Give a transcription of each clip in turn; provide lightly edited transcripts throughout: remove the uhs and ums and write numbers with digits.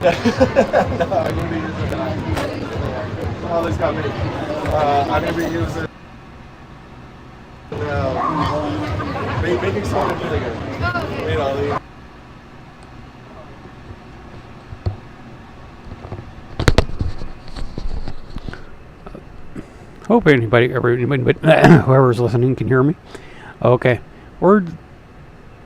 No, I'm going to be using all this company. I'm going to be using baking soda and vinegar. You know, Hope anybody, but whoever's listening can hear me. Okay, we're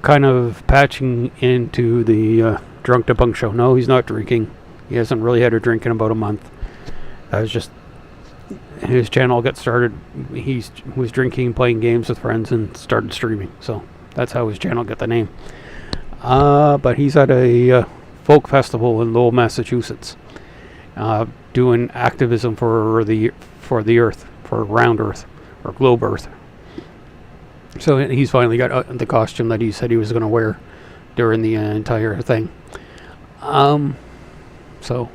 kind of patching into the Drunk Debunk show. No, he's not drinking. He hasn't really had a drink in about a month. That was just his channel got started. He was drinking, playing games with friends, and started streaming. So that's how his channel got the name. But he's at a folk festival in Lowell, Massachusetts, doing activism for the Earth, for round Earth or globe Earth. So he's finally got the costume that he said he was going to wear during the entire thing. So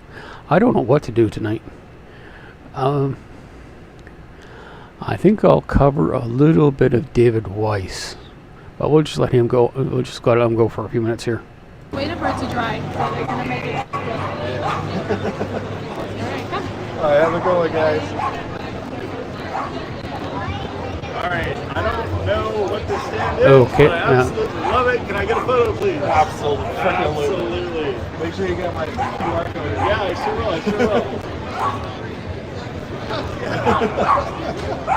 I don't know what to do tonight. I think I'll cover a little bit of David Weiss, but we'll just let him go. We'll just let him go for a few minutes here. Wait for it to dry, so they're gonna make it. Alright, have a good one, guys. Alright, I don't know what this stand is, Okay, but I absolutely love it. Can I get a photo, please? Absolutely. Absolutely. Make sure you get my QR code. Yeah, I sure will. I sure will.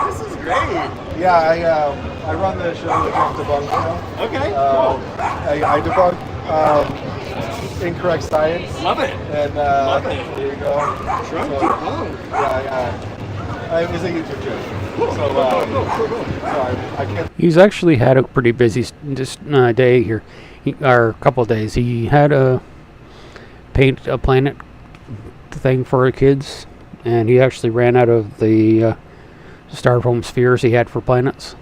This is great. Yeah, I run the show, the Drunk Debunk Show. Okay, cool. I debunk incorrect science. Love it. And Love it. there you go. Drunk So, Debunk. yeah. It's a YouTube channel. Cool. So, I can't. He's actually had a pretty busy day here, or a couple of days. He had a paint a planet thing for the kids, and he actually ran out of the styrofoam spheres he had for planets,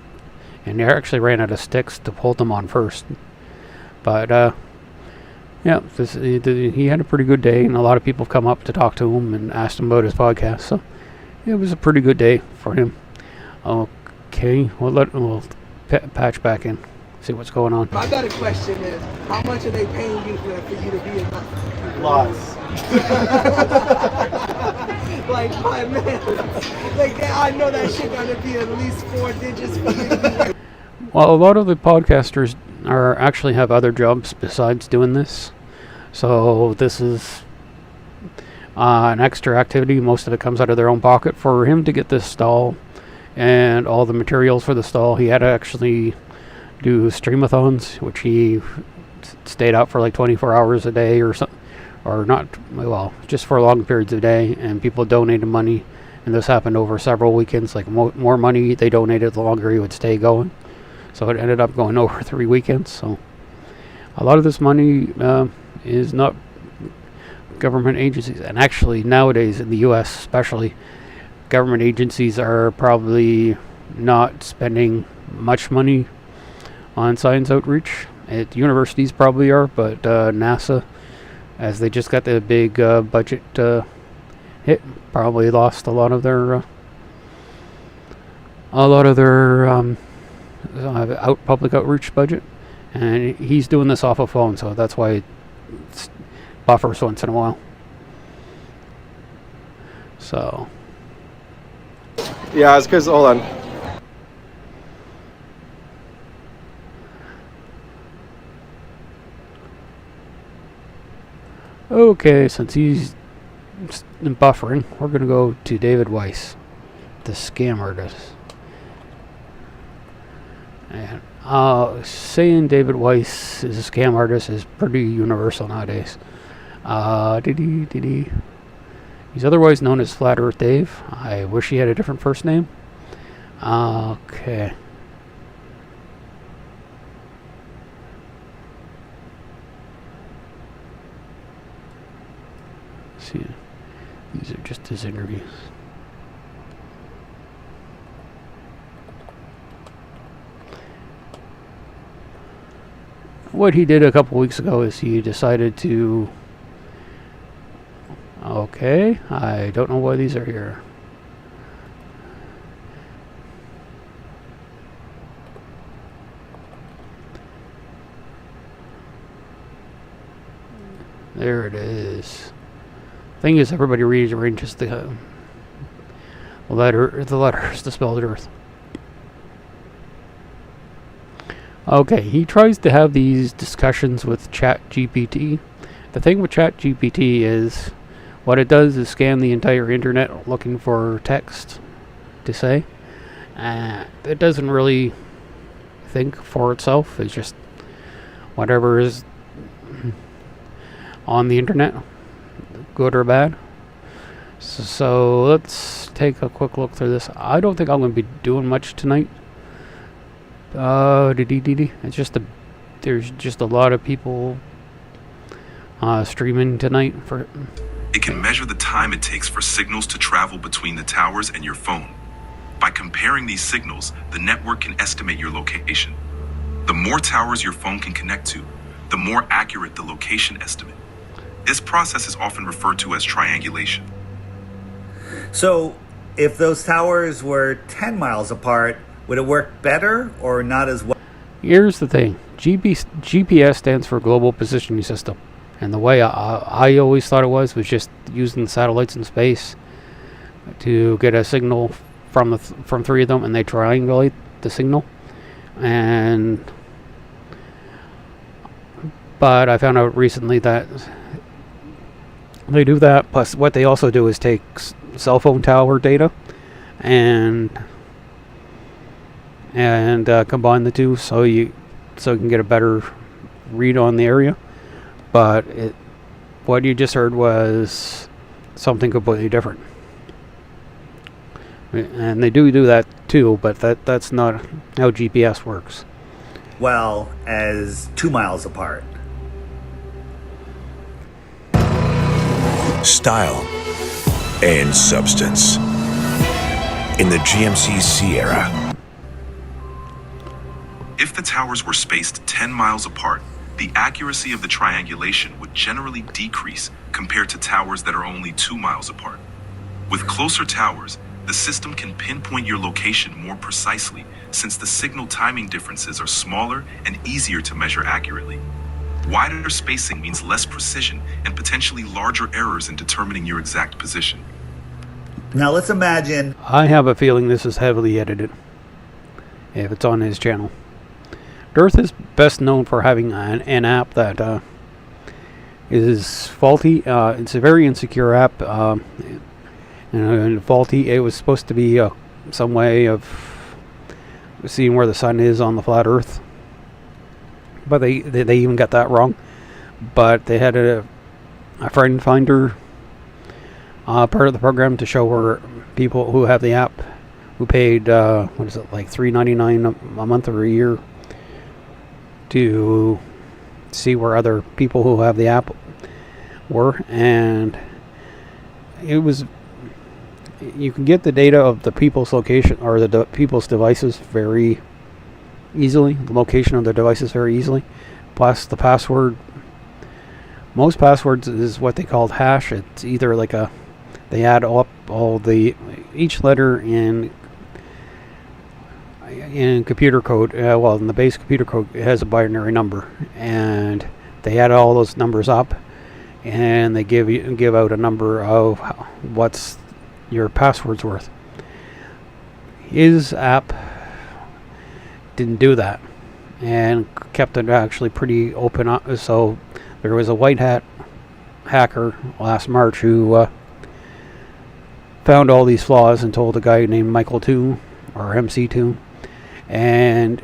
and he actually ran out of sticks to hold them on first. But yeah, he had a pretty good day, and a lot of people have come up to talk to him and asked him about his podcast. So it was a pretty good day for him. Okay, we'll patch back in, see what's going on. My better question is, how much are they paying you for you to be a buffer? Lots. Like, my man, like, I know that shit gotta be at least 4 digits for you. Well, a lot of the podcasters actually have other jobs besides doing this, so this is an extra activity. Most of it comes out of their own pocket. For him to get this stall and all the materials for the stall, he had to actually do streamathons, which he stayed out for like 24 hours a day or something, or not, well, just for long periods of day, and people donated money, and this happened over several weekends. Like more money they donated, the longer he would stay going. So it ended up going over 3 weekends. So a lot of this money is not government agencies, and actually nowadays in the U.S. especially, government agencies are probably not spending much money on science outreach. Universities probably are, but NASA, as they just got the big budget hit, probably lost a lot of their public outreach budget, and he's doing this off a phone, so that's why it buffers once in a while. So Yeah, it's because, hold on. okay, since he's buffering, we're gonna go to David Weiss, the scam artist. And saying David Weiss is a scam artist is pretty universal nowadays. He's otherwise known as Flat Earth Dave. I wish he had a different first name. Okay. See, these are just his interviews. What he did a couple weeks ago is he decided to... Okay, I don't know why these are here. There it is. Thing is, everybody rearranges the letters to spell the Earth. Okay, he tries to have these discussions with ChatGPT. The thing with ChatGPT is, what it does is scan the entire internet looking for text to say. It doesn't really think for itself. It's just whatever is on the internet, good or bad. So let's take a quick look through this. I don't think I'm going to be doing much tonight. It's just there's just a lot of people streaming tonight for it. It can measure the time it takes for signals to travel between the towers and your phone. By comparing these signals, the network can estimate your location. The more towers your phone can connect to, the more accurate the location estimate. This process is often referred to as triangulation. So, if those towers were 10 miles apart, would it work better or not as well? Here's the thing. GPS stands for Global Positioning System. And the way I always thought it was just using the satellites in space to get a signal from three of them, and they triangulate the signal. But I found out recently that they do that. Plus, what they also do is take cell phone tower data and combine the two, so you can get a better read on the area. But what you just heard was something completely different. And they do that too, but that's not how GPS works. Well, as 2 miles apart. Style and substance in the GMC Sierra. If the towers were spaced 10 miles apart, the accuracy of the triangulation would generally decrease compared to towers that are only 2 miles apart. With closer towers, the system can pinpoint your location more precisely, since the signal timing differences are smaller and easier to measure accurately. Wider spacing means less precision and potentially larger errors in determining your exact position. Now let's imagine... I have a feeling this is heavily edited, if it's on his channel. Dearth is best known for having an app that is faulty. It's a very insecure app, and faulty. It was supposed to be some way of seeing where the sun is on the flat Earth, but they even got that wrong. But they had a friend finder part of the program to show where people who have the app, who paid what is it, like $3.99 a month or a year, to see where other people who have the app were. And it was, you can get the data of the people's location or the people's devices very easily, the location of their devices very easily, plus the password. Most passwords is what they called hash. It's either like they add up each letter in computer code. In the base computer code, it has a binary number, and they add all those numbers up, and they give out a number of what's your password's worth. His app didn't do that, and kept it actually pretty open up. So there was a white hat hacker last March who found all these flaws and told a guy named Michael 2 or MC2, and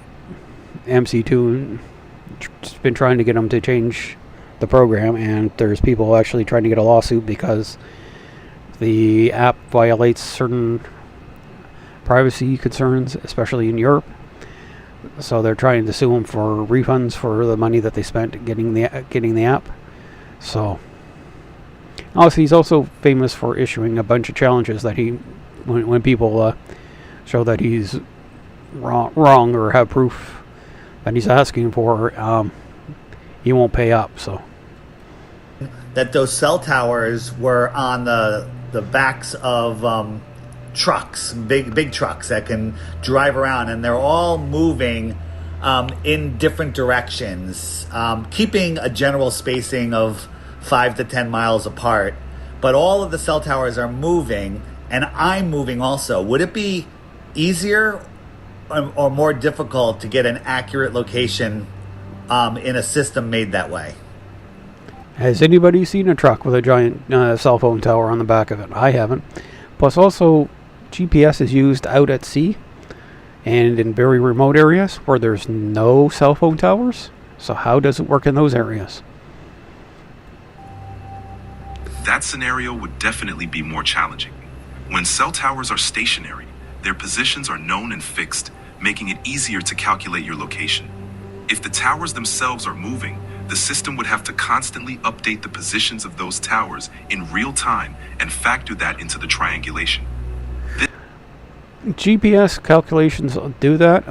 MC2 has been trying to get him to change the program, and there's people actually trying to get a lawsuit because the app violates certain privacy concerns, especially in Europe. So they're trying to sue him for refunds for the money that they spent getting the app. So also, he's also famous for issuing a bunch of challenges that when people show that he's wrong or have proof that he's asking for, he won't pay up. So that those cell towers were on the backs of trucks, big trucks that can drive around, and they're all moving in different directions, keeping a general spacing of 5 to 10 miles apart. but all of the cell towers are moving, and I'm moving also. Would it be easier or more difficult to get an accurate location in a system made that way? Has anybody seen a truck with a giant cell phone tower on the back of it? I haven't. Plus, also, GPS is used out at sea and in very remote areas where there's no cell phone towers. So how does it work in those areas? That scenario would definitely be more challenging. When cell towers are stationary, their positions are known and fixed, making it easier to calculate your location. If the towers themselves are moving, the system would have to constantly update the positions of those towers in real time and factor that into the triangulation. GPS calculations do that.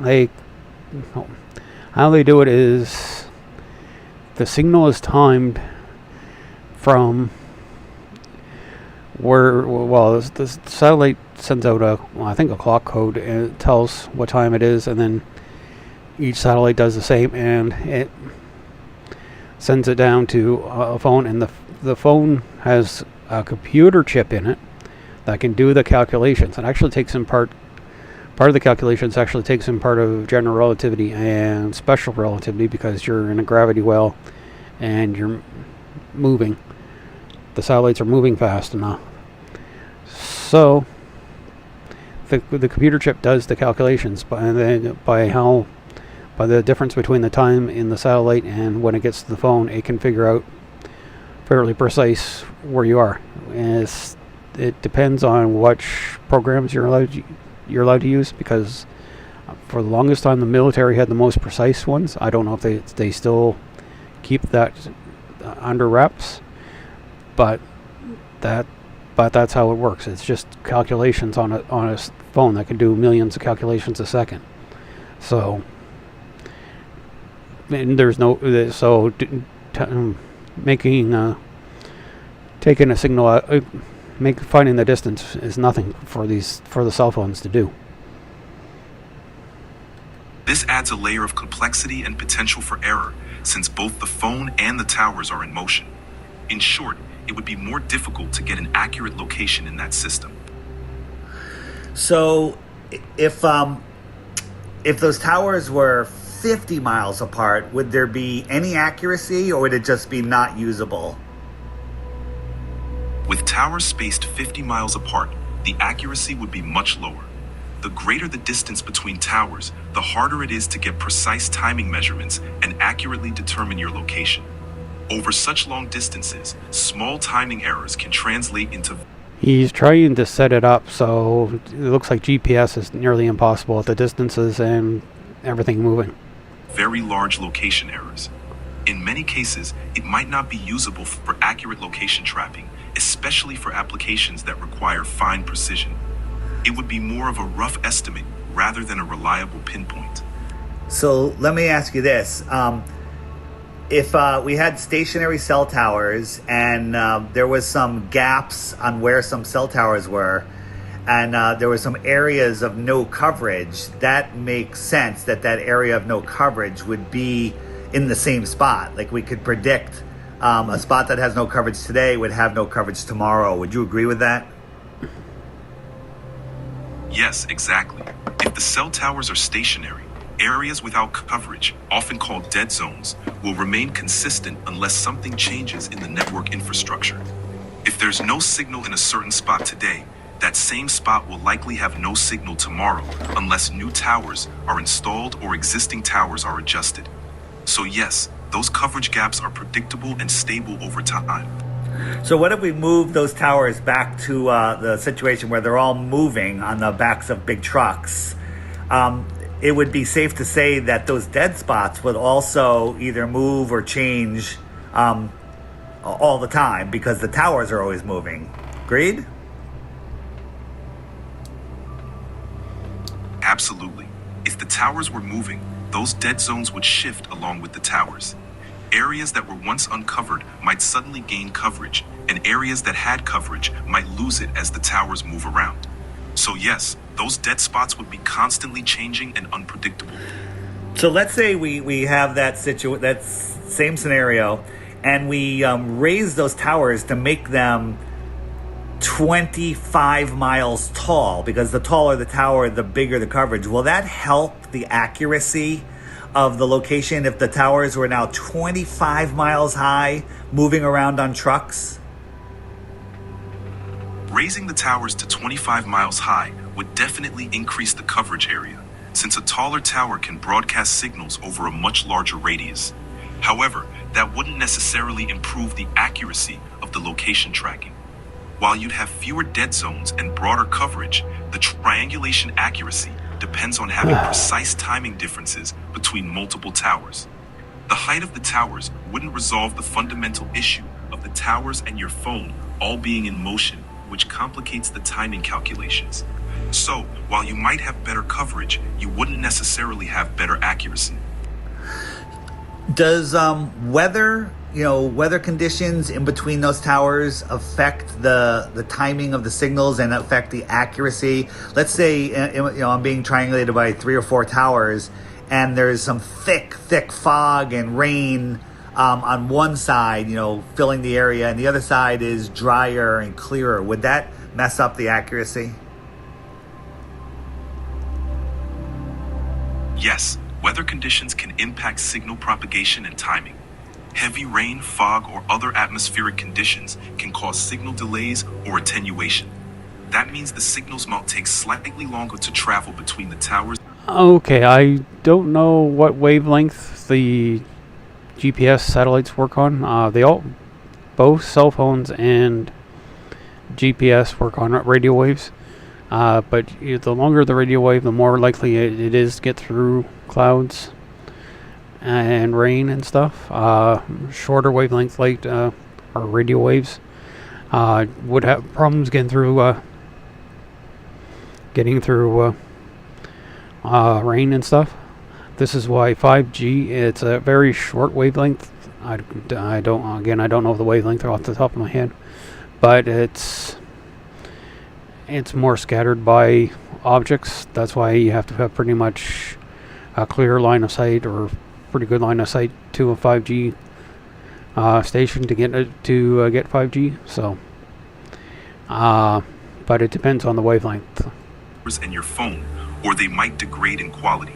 How they do it is the signal is timed from where, the satellite sends out a clock code, and it tells what time it is, and then each satellite does the same, and it sends it down to a phone, and the phone has a computer chip in it that can do the calculations. It actually takes in part of the calculations actually takes in part of general relativity and special relativity, because you're in a gravity well and you're moving. The satellites are moving fast enough. So the computer chip does the calculations, and then by the difference between the time in the satellite and when it gets to the phone, it can figure out fairly precise where you are. And it depends on which programs you're allowed to use, because for the longest time the military had the most precise ones. I don't know if they still keep that under wraps, but that's how it works. It's just calculations on a phone that can do millions of calculations a second. So, and there's no taking a signal out, finding the distance is nothing for the cell phones to do. This adds a layer of complexity and potential for error, since both the phone and the towers are in motion. In short, it would be more difficult to get an accurate location in that system. So, if those towers were 50 miles apart, would there be any accuracy, or would it just be not usable? With towers spaced 50 miles apart, the accuracy would be much lower. The greater the distance between towers, the harder it is to get precise timing measurements and accurately determine your location. Over such long distances, small timing errors can translate into... He's trying to set it up so it looks like GPS is nearly impossible at the distances and everything moving. Very large location errors. In many cases, it might not be usable for accurate location tracking, especially for applications that require fine precision. It would be more of a rough estimate rather than a reliable pinpoint. So let me ask you this. If we had stationary cell towers and there was some gaps on where some cell towers were, and there were some areas of no coverage, that makes sense that area of no coverage would be in the same spot. Like, we could predict a spot that has no coverage today would have no coverage tomorrow. Would you agree with that? Yes, exactly. If the cell towers are stationary, areas without coverage, often called dead zones, will remain consistent unless something changes in the network infrastructure. If there's no signal in a certain spot today, that same spot will likely have no signal tomorrow unless new towers are installed or existing towers are adjusted. So yes, those coverage gaps are predictable and stable over time. So what if we move those towers back to the situation where they're all moving on the backs of big trucks? It would be safe to say that those dead spots would also either move or change all the time, because the towers are always moving. Agreed? Absolutely. If the towers were moving, those dead zones would shift along with the towers. Areas that were once uncovered might suddenly gain coverage, and areas that had coverage might lose it as the towers move around. So yes, those dead spots would be constantly changing and unpredictable. So let's say we have that same scenario, and we raise those towers to make them 25 miles tall, because the taller the tower, the bigger the coverage. Will that help the accuracy of the location if the towers were now 25 miles high, moving around on trucks? Raising the towers to 25 miles high would definitely increase the coverage area, since a taller tower can broadcast signals over a much larger radius. However, that wouldn't necessarily improve the accuracy of the location tracking. While you'd have fewer dead zones and broader coverage, the triangulation accuracy depends on having precise timing differences between multiple towers. The height of the towers wouldn't resolve the fundamental issue of the towers and your phone all being in motion, which complicates the timing calculations. So, while you might have better coverage, you wouldn't necessarily have better accuracy. Does weather conditions in between those towers affect the timing of the signals and affect the accuracy? Let's say I'm being triangulated by 3 or 4 towers, and there's some thick fog and rain on one side, filling the area, and the other side is drier and clearer. Would that mess up the accuracy? Yes, weather conditions can impact signal propagation and timing. Heavy rain, fog, or other atmospheric conditions can cause signal delays or attenuation. That means the signals might take slightly longer to travel between the towers. Okay, I don't know what wavelength the GPS satellites work on. Both cell phones and GPS work on radio waves. But the longer the radio wave, the more likely it is to get through clouds and rain and stuff. Shorter wavelength light or radio waves would have problems getting through rain and stuff. This is why 5G, it's a very short wavelength. I don't know the wavelength off the top of my head, but it's more scattered by objects. That's why you have to have pretty much a clear line of sight, or pretty good line of sight, to a 5G station to get 5G. So, but it depends on the wavelength. And your phone, or they might degrade in quality.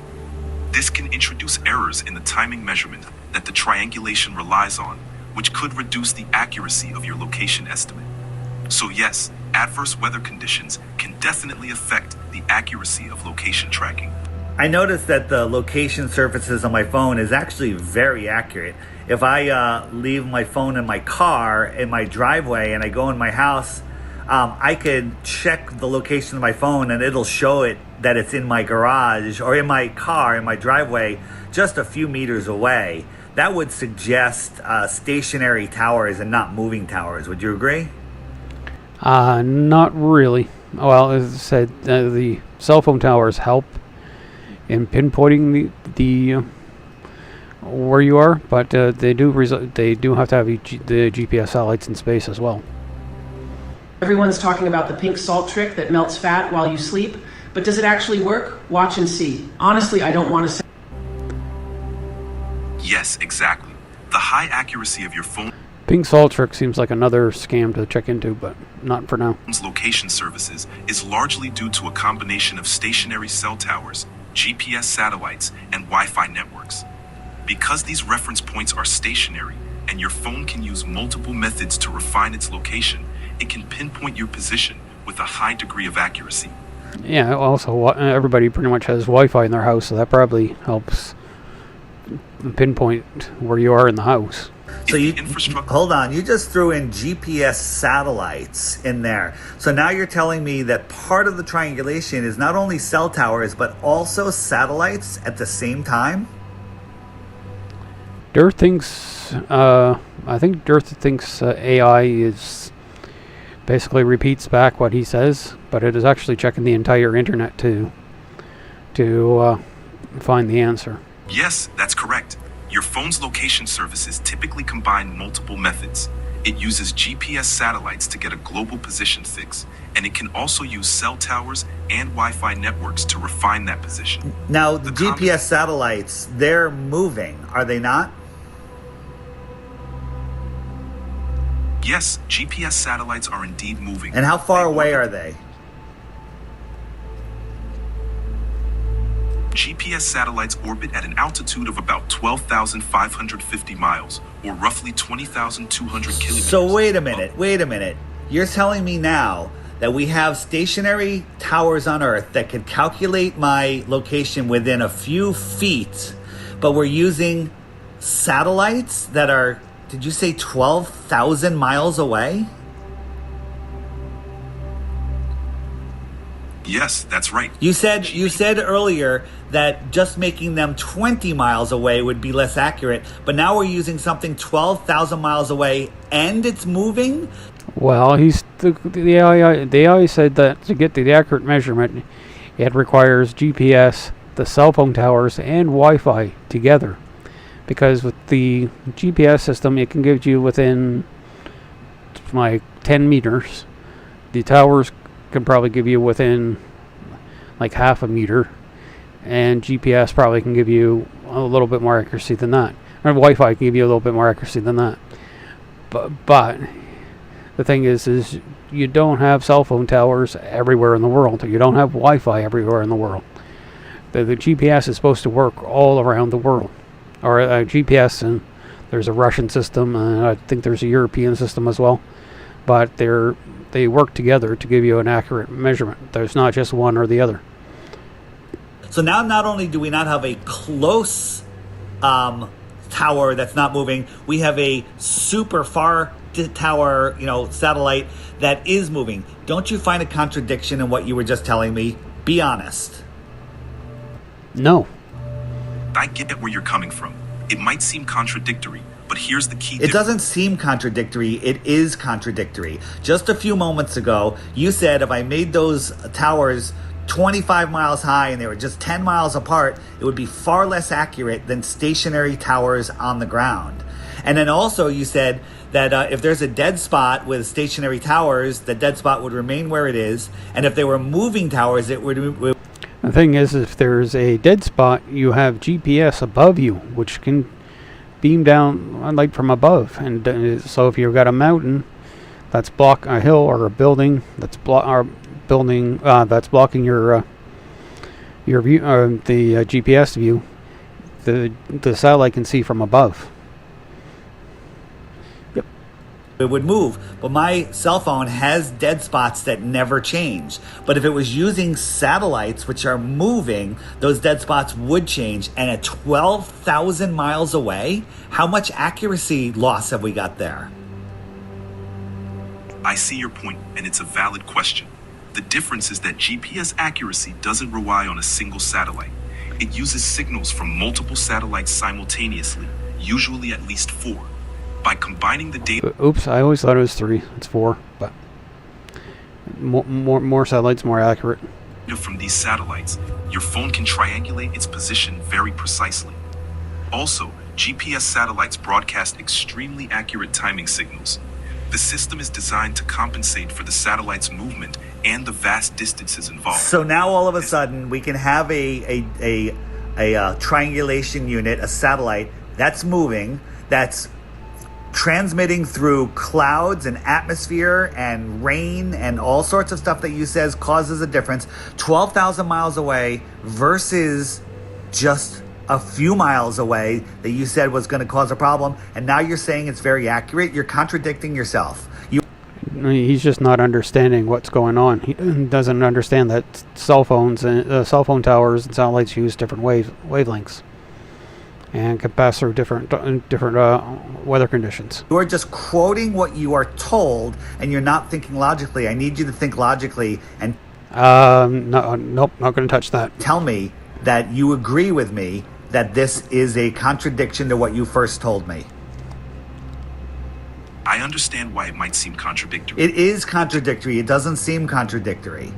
This can introduce errors in the timing measurement that the triangulation relies on, which could reduce the accuracy of your location estimate. So yes, adverse weather conditions can definitely affect the accuracy of location tracking. I noticed that the location surfaces on my phone is actually very accurate. If I leave my phone in my car in my driveway and I go in my house, I could check the location of my phone and it'll show it that it's in my garage or in my car, in my driveway, just a few meters away. That would suggest stationary towers and not moving towers. Would you agree? Not really. Well, as I said, the cell phone towers help in pinpointing the where you are, but they do have to have the GPS satellites in space as well. Everyone's talking about the pink salt trick that melts fat while you sleep, but does it actually work? Watch and see. Honestly, I don't want to say. Yes, exactly. The high accuracy of your phone. Pink salt trick seems like another scam to check into, but not for now. Location services is largely due to a combination of stationary cell towers, GPS satellites, and Wi-Fi networks. Because these reference points are stationary and your phone can use multiple methods to refine its location, it can pinpoint your position with a high degree of accuracy. Yeah, also, everybody pretty much has Wi-Fi in their house, so that probably helps pinpoint where you are in the house. So hold on, you just threw in GPS satellites in there. So now you're telling me that part of the triangulation is not only cell towers, but also satellites at the same time? Dirt thinks, I think Dirt thinks AI is basically repeats back what he says, but it is actually checking the entire internet to find the answer. Yes, that's correct. Your phone's location services typically combine multiple methods. It uses GPS satellites to get a global position fix, and it can also use cell towers and Wi-Fi networks to refine that position. Now, the GPS satellites, they're moving, are they not? Yes, GPS satellites are indeed moving. And how far away are they? GPS satellites orbit at an altitude of about 12,550 miles, or roughly 20,200 kilometers. So wait a minute. You're telling me now that we have stationary towers on Earth that could calculate my location within a few feet, but we're using satellites that are, did you say 12,000 miles away? Yes, that's right. You said earlier that just making them 20 miles away would be less accurate, but now we're using something 12,000 miles away and it's moving? Well, the AI said that to get to the accurate measurement, it requires GPS, the cell phone towers, and Wi-Fi together. Because with the GPS system, it can give you within like 10 meters. The towers can probably give you within like half a meter, and GPS probably can give you a little bit more accuracy than that. Or Wi-Fi can give you a little bit more accuracy than that. But the thing is you don't have cell phone towers everywhere in the world. You don't have Wi-Fi everywhere in the world. The GPS is supposed to work all around the world. Or GPS, and there's a Russian system, and I think there's a European system as well. But they work together to give you an accurate measurement. There's not just one or the other. So now not only do we not have a close tower that's not moving, we have a super far tower, satellite that is moving. Don't you find a contradiction in what you were just telling me? Be honest. No. I get where you're coming from. It might seem contradictory, but here's the key It doesn't seem contradictory. It is contradictory. Just a few moments ago, you said if I made those towers 25 miles high and they were just 10 miles apart, it would be far less accurate than stationary towers on the ground. And then also you said that if there's a dead spot with stationary towers, the dead spot would remain where it is. And if they were moving towers, it would... The thing is, if there's a dead spot, you have GPS above you, which can beam down light from above. And so if you've got a mountain that's a hill or a building that's that's blocking your view, the GPS view, the satellite can see from above. It would move, but my cell phone has dead spots that never change. But if it was using satellites, which are moving, those dead spots would change. And at 12,000 miles away, how much accuracy loss have we got there? I see your point, and it's a valid question. The difference is that GPS accuracy doesn't rely on a single satellite. It uses signals from multiple satellites simultaneously, usually at least 4. By combining the data... Oops, I always thought it was 3. It's 4, but more satellites, more accurate. From these satellites, your phone can triangulate its position very precisely. Also, GPS satellites broadcast extremely accurate timing signals. The system is designed to compensate for the satellite's movement and the vast distances involved. So now all of a sudden we can have a triangulation unit, a satellite that's moving, that's transmitting through clouds and atmosphere and rain and all sorts of stuff that you says causes a difference. 12,000 miles away versus just a few miles away that you said was going to cause a problem, and now you're saying it's very accurate. You're contradicting yourself. He's just not understanding what's going on. He doesn't understand that cell phone towers and satellites use different wavelengths and can pass through different weather conditions. You're just quoting what you are told, and you're not thinking logically. I need you to think logically and nope, not going to touch that. Tell me that you agree with me that this is a contradiction to what you first told me. I understand why it might seem contradictory. It is contradictory. It doesn't seem contradictory.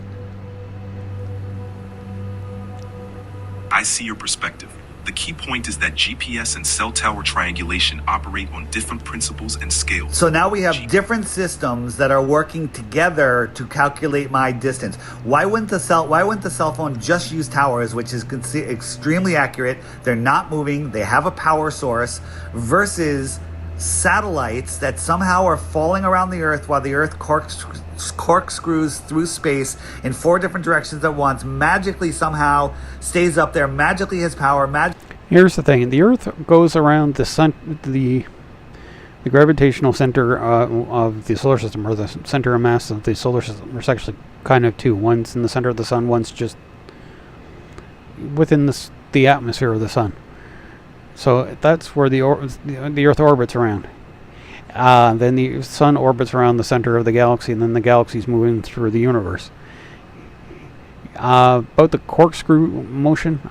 I see your perspective. The key point is that GPS and cell tower triangulation operate on different principles and scales. So now we have different systems that are working together to calculate my distance. Why wouldn't the cell phone just use towers, which is extremely accurate? They're not moving. They have a power source versus satellites that somehow are falling around the Earth while the Earth corkscrews through space in 4 different directions at once, magically somehow stays up there, magically has power. Here's the thing: the Earth goes around the gravitational center of the solar system, or the center of mass of the solar system. There's actually kind of two. One's in the center of the sun. One's just within the atmosphere of the sun. So that's where the Earth orbits around. Then the sun orbits around the center of the galaxy, and then the galaxy's moving through the universe. About the corkscrew motion,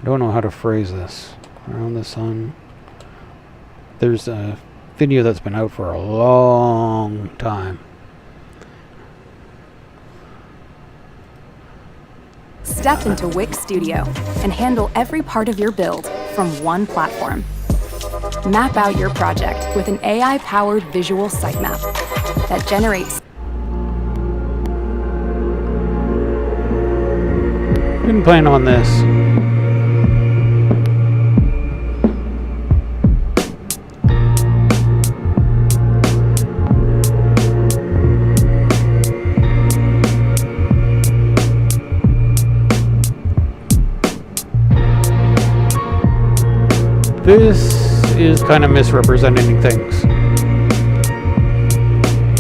I don't know how to phrase this. Around the sun. There's a video that's been out for a long time. Step into Wix Studio and handle every part of your build from one platform. Map out your project with an AI-powered visual sitemap that generates. Didn't plan on this. This is kind of misrepresenting things.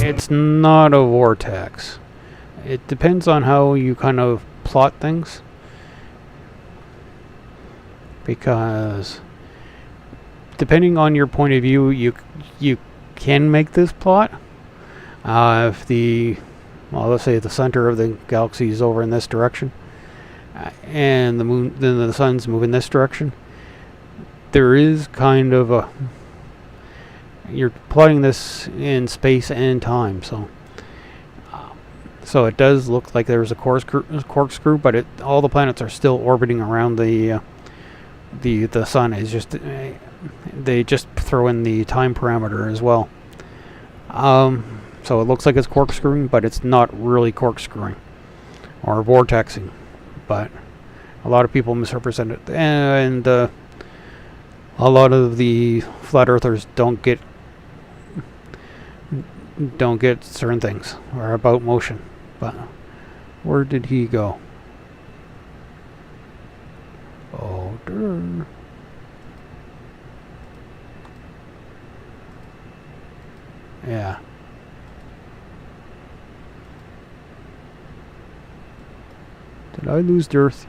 It's not a vortex. It depends on how you kind of plot things. Because depending on your point of view, you can make this plot. If let's say the center of the galaxy is over in this direction, and then the sun's moving this direction. There is kind of you're plotting this in space and time, so it does look like there's a corkscrew, but all the planets are still orbiting around the sun. Is just they just throw in the time parameter as well. So it looks like it's corkscrewing, but it's not really corkscrewing or vortexing. But a lot of people misrepresent it, and a lot of the flat earthers don't get certain things or about motion. But where did he go? Oh, dear. Yeah. Did I lose Earth?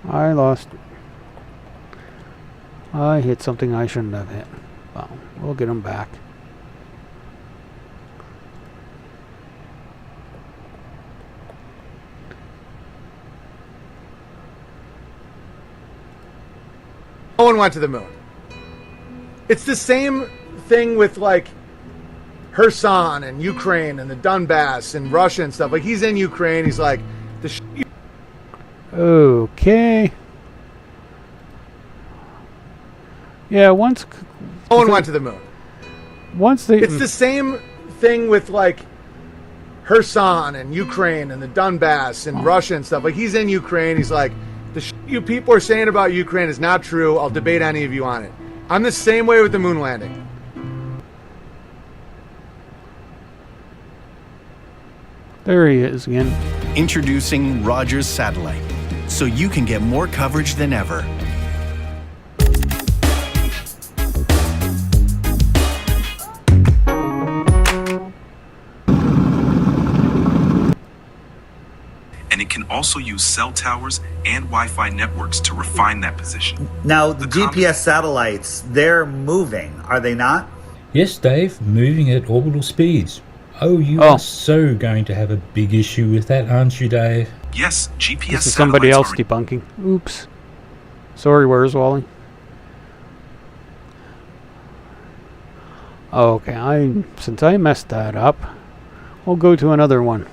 I lost. I hit something I shouldn't have hit. Well, we'll get them back. No one went to the moon. It's the same thing with like Kherson and Ukraine and the Donbass and Russia and stuff. Like he's in Ukraine. He's like Okay. Yeah, once no one went to the moon. Once they It's the same thing with like Kherson and Ukraine and the Donbass and Russia and stuff. Like he's in Ukraine. He's like, you people are saying about Ukraine is not true. I'll debate any of you on it. I'm the same way with the moon landing. There he is again. Introducing Rogers Satellite, so you can get more coverage than ever. And it can also use cell towers and Wi-Fi networks to refine that position. Now, the GPS satellites, they're moving, are they not? Yes, Dave, moving at orbital speeds. Oh, you are so going to have a big issue with that, aren't you, Dave? Yes, GPS This is somebody else satellites debunking. Oops. Sorry, where's Wally? Okay, since I messed that up, I'll go to another one.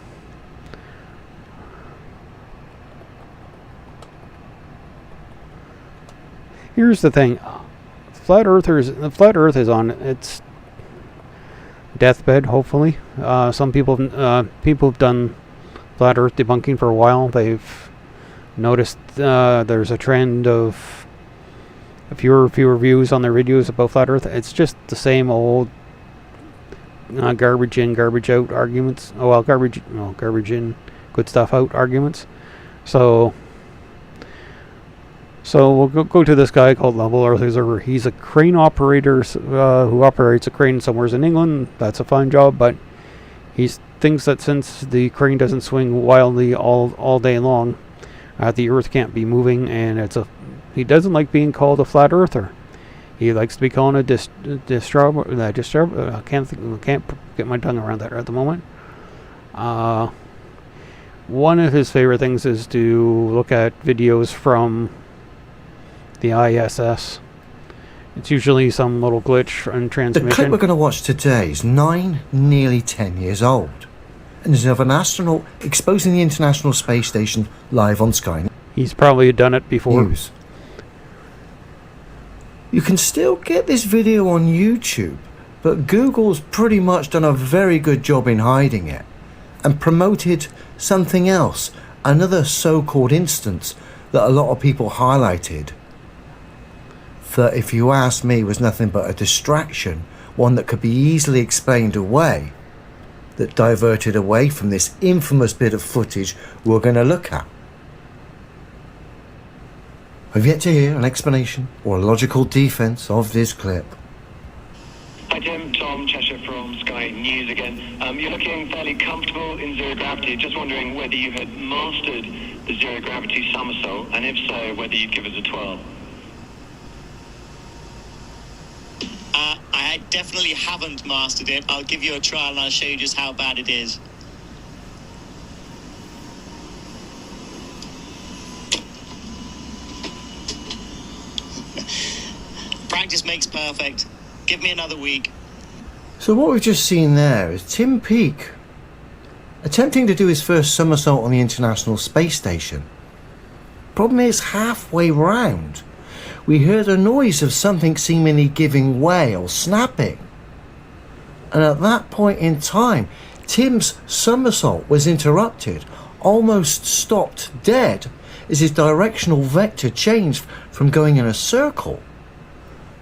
Here's the thing. The flat Earth is on its deathbed, hopefully. Some people have done flat Earth debunking for a while. They've noticed there's a trend of fewer views on their videos about flat Earth. It's just the same old garbage in, garbage out arguments. Oh well, garbage in, good stuff out arguments. So we'll go to this guy called Level Earth. He's a crane operator who operates a crane somewhere in England. That's a fine job, but he thinks that since the crane doesn't swing wildly all day long, the Earth can't be moving, and he doesn't like being called a flat earther. He likes to be called a I can't get my tongue around that at the moment. One of his favorite things is to look at videos from the ISS. It's usually some little glitch in transmission. The clip we're going to watch today is 9, nearly 10 years old, and is of an astronaut exposing the International Space Station live on Sky. He's probably done it before. News. You can still get this video on YouTube, but Google's pretty much done a very good job in hiding it, and promoted something else, another so-called instance that a lot of people highlighted, that if you ask me was nothing but a distraction, one that could be easily explained away, that diverted away from this infamous bit of footage we're going to look at. I've yet to hear an explanation or a logical defense of this clip. Hi Tim, Tom Cheshire from Sky News again. You're looking fairly comfortable in zero gravity. Just wondering whether you had mastered the zero gravity somersault, and if so, whether you'd give us a 12. I definitely haven't mastered it. I'll give you a trial and I'll show you just how bad it is. Practice makes perfect. Give me another week. So what we've just seen there is Tim Peake attempting to do his first somersault on the International Space Station. Problem is, halfway round, we heard a noise of something seemingly giving way or snapping. And at that point in time, Tim's somersault was interrupted, almost stopped dead, as his directional vector changed from going in a circle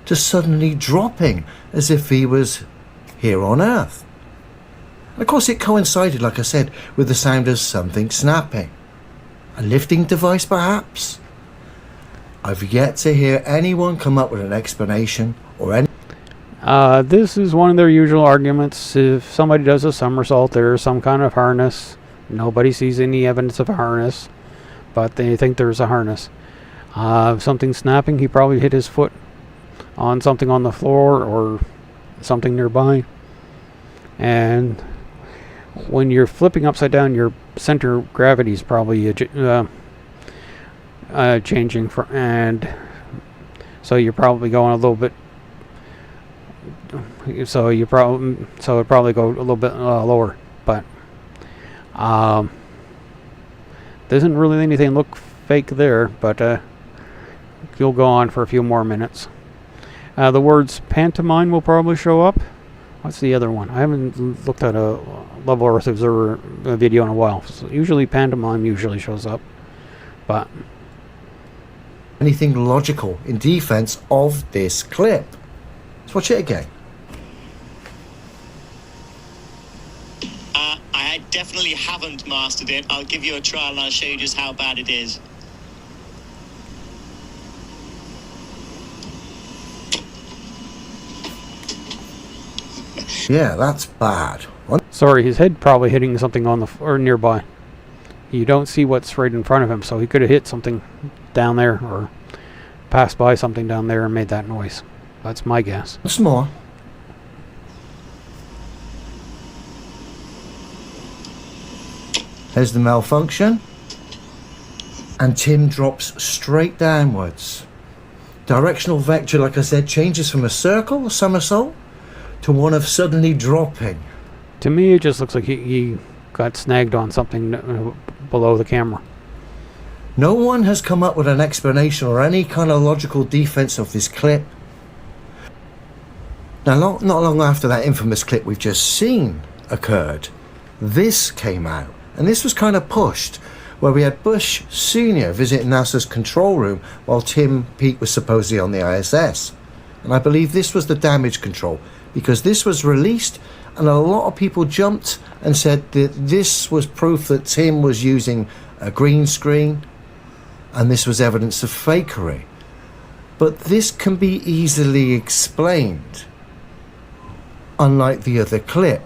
to suddenly dropping as if he was here on Earth. And of course it coincided, like I said, with the sound of something snapping. A lifting device perhaps? I've yet to hear anyone come up with an explanation or any... This is one of their usual arguments. If somebody does a somersault, there's some kind of harness. Nobody sees any evidence of a harness, but they think there's a harness. If something's snapping, he probably hit his foot on something on the floor or something nearby. And when you're flipping upside down, your center of gravity is probably changing, and so you're probably going a little bit. So it probably go a little bit lower, but doesn't really anything look fake there. But you'll go on for a few more minutes. The words pantomime will probably show up. What's the other one? I haven't looked at a Level Earth Observer video in a while. So usually pantomime usually shows up, but anything logical in defense of this clip. Let's watch it again. I definitely haven't mastered it. I'll give you a trial and I'll show you just how bad it is. Yeah, that's bad. Sorry, his head probably hitting something on the or nearby. You don't see what's right in front of him, so he could have hit something down there or passed by something down there and made that noise. That's my guess. What's more, there's the malfunction, and Tim drops straight downwards. Directional vector, like I said, changes from a circle, a somersault, to one of suddenly dropping. To me, it just looks like he got snagged on something below the camera. No one has come up with an explanation or any kind of logical defense of this clip. Now, not long after that infamous clip we've just seen occurred, this came out, and this was kind of pushed, where we had Bush Sr. visit NASA's control room while Tim Peake was supposedly on the ISS. And I believe this was the damage control, because this was released and a lot of people jumped and said that this was proof that Tim was using a green screen and this was evidence of fakery. But this can be easily explained, unlike the other clip.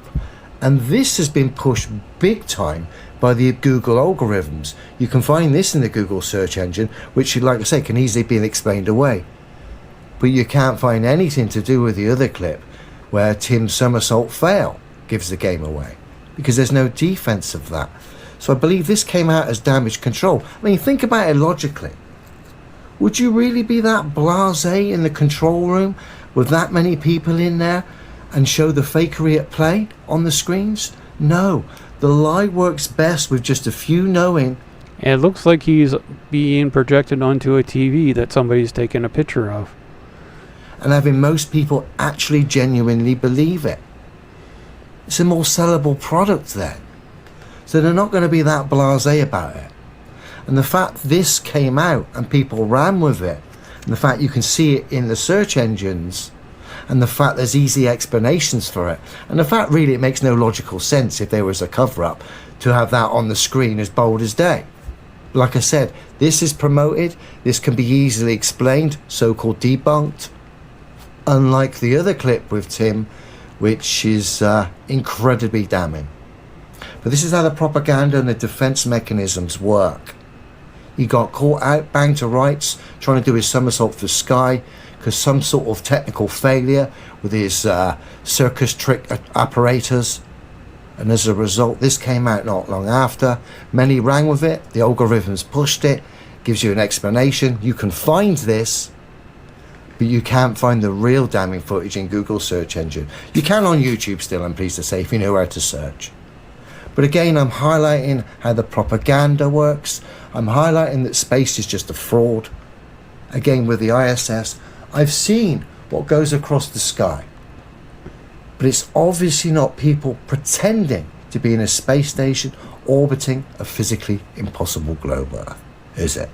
And this has been pushed big time by the Google algorithms. You can find this in the Google search engine, which, like I say, can easily be explained away. But you can't find anything to do with the other clip, where Tim's somersault fail gives the game away, because there's no defense of that. So I believe this came out as damage control. I mean, think about it logically. Would you really be that blasé in the control room with that many people in there and show the fakery at play on the screens? No. The lie works best with just a few knowing. It looks like he's being projected onto a TV that somebody's taken a picture of. And having most people actually genuinely believe it. It's a more sellable product then. So they're not going to be that blasé about it. And the fact this came out and people ran with it, and the fact you can see it in the search engines, and the fact there's easy explanations for it, and the fact really it makes no logical sense if there was a cover-up to have that on the screen as bold as day. Like I said, this is promoted, this can be easily explained, so-called debunked, unlike the other clip with Tim, which is incredibly damning. But this is how the propaganda and the defense mechanisms work. He got caught out, banged to rights, trying to do his somersault for Sky, because some sort of technical failure with his circus trick apparatus. And as a result, this came out not long after. Many rang with it, the algorithms pushed it, gives you an explanation. You can find this, but you can't find the real damning footage in Google search engine. You can on YouTube still, I'm pleased to say, if you know how to search. But again, I'm highlighting how the propaganda works. I'm highlighting that space is just a fraud. Again, with the ISS, I've seen what goes across the sky. But it's obviously not people pretending to be in a space station orbiting a physically impossible globe Earth, is it?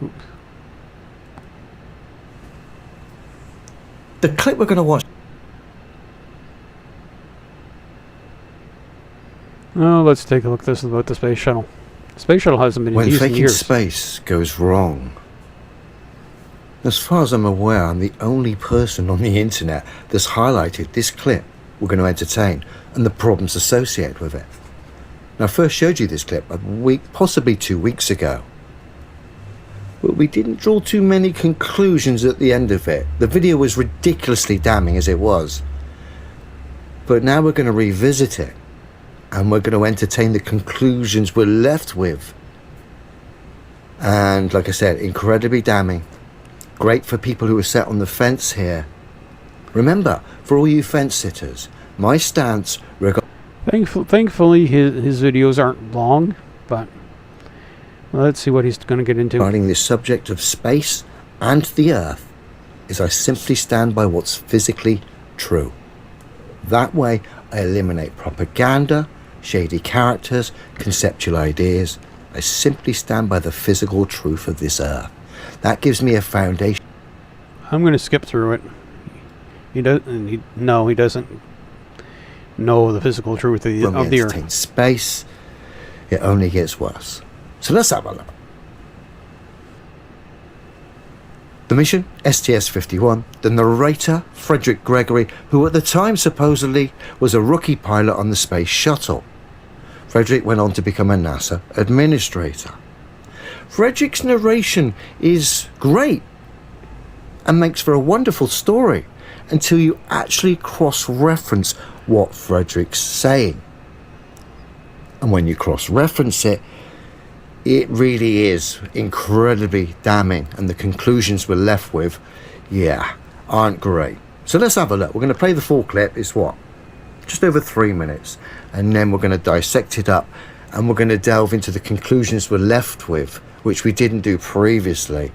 Oops. The clip we're going to watch. Oh, let's take a look. This is about the space shuttle. The space shuttle hasn't been in When use in faking years. space goes wrong. As far as I'm aware, I'm the only person on the internet that's highlighted this clip we're going to entertain and the problems associated with it. Now, I first showed you this clip a week, possibly 2 weeks ago. But we didn't draw too many conclusions at the end of it. The video was ridiculously damning as it was. But now we're going to revisit it. And we're going to entertain the conclusions we're left with. And like I said, incredibly damning. Great for people who are set on the fence here. Remember, for all you fence sitters, my stance Thankfully, his videos aren't long, but let's see what he's going to get into. regarding this subject of space and the Earth is I simply stand by what's physically true. That way, I eliminate propaganda, shady characters, conceptual ideas. I simply stand by the physical truth of this Earth. That gives me a foundation. I'm going to skip through it. He doesn't know the physical truth of the Earth. Space, it only gets worse. So let's have a look. The mission, STS-51, the narrator, Frederick Gregory, who at the time supposedly was a rookie pilot on the space shuttle. Frederick went on to become a NASA administrator. Frederick's narration is great and makes for a wonderful story until you actually cross-reference what Frederick's saying. And when you cross-reference it, it really is incredibly damning, and the conclusions we're left with, aren't great. So let's have a look. We're going to play the full clip. It's what? Just over 3 minutes. And then we're going to dissect it up, and we're going to delve into the conclusions we're left with, which we didn't do previously.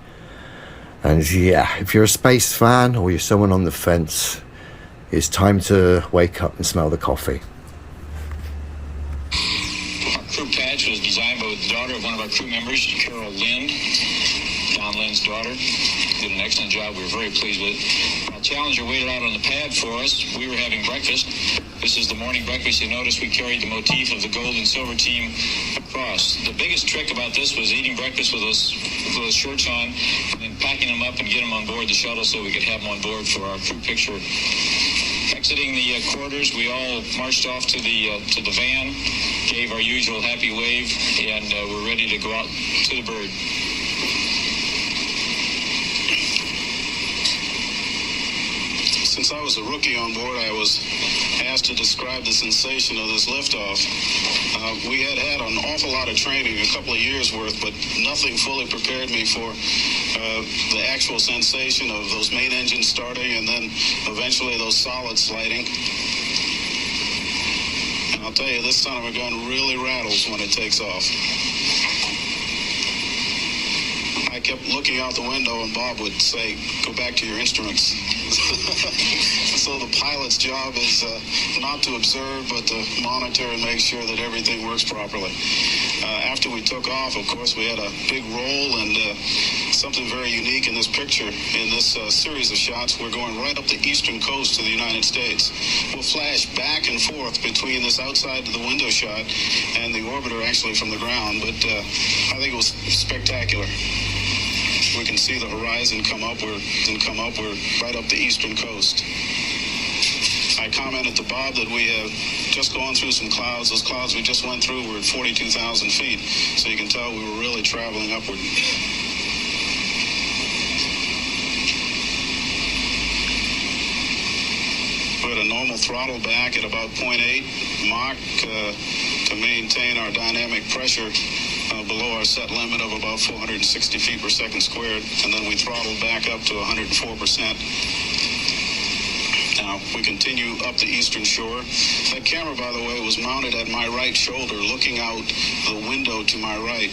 And if you're a space fan or you're someone on the fence, it's time to wake up and smell the coffee. Crew patch was designed by the daughter of one of our crew members, Carol Lind, Don Lind's daughter. Did an excellent job. We were very pleased with it. While Challenger waited out on the pad for us, we were having breakfast. This is the morning breakfast. You notice we carried the motif of the gold and silver team across. The biggest trick about this was eating breakfast with those shirts on and then packing them up and get them on board the shuttle so we could have them on board for our crew picture. Exiting the quarters, we all marched off to the van, gave our usual happy wave, and we're ready to go out to the bird. Since I was a rookie on board, I was asked to describe the sensation of this liftoff. We had an awful lot of training, a couple of years worth, but nothing fully prepared me for the actual sensation of those main engines starting and then eventually those solids sliding. And I'll tell you, this son of a gun really rattles when it takes off. I kept looking out the window and Bob would say, "Go back to your instruments." So the pilot's job is not to observe, but to monitor and make sure that everything works properly. After we took off, of course, we had a big roll, and something very unique in this picture, in this series of shots, we're going right up the eastern coast of the United States. We'll flash back and forth between this outside of the window shot and the orbiter actually from the ground, but I think it was spectacular. We can see the horizon come upward right up the eastern coast. I commented to Bob that we have just gone through some clouds. Those clouds we just went through were at 42,000 feet, so you can tell we were really traveling upward. We had a normal throttle back at about 0.8 Mach to maintain our dynamic pressure below our set limit of about 460 feet per second squared, and then we throttled back up to 104%. Now, we continue up the eastern shore. That camera, by the way, was mounted at my right shoulder, looking out the window to my right.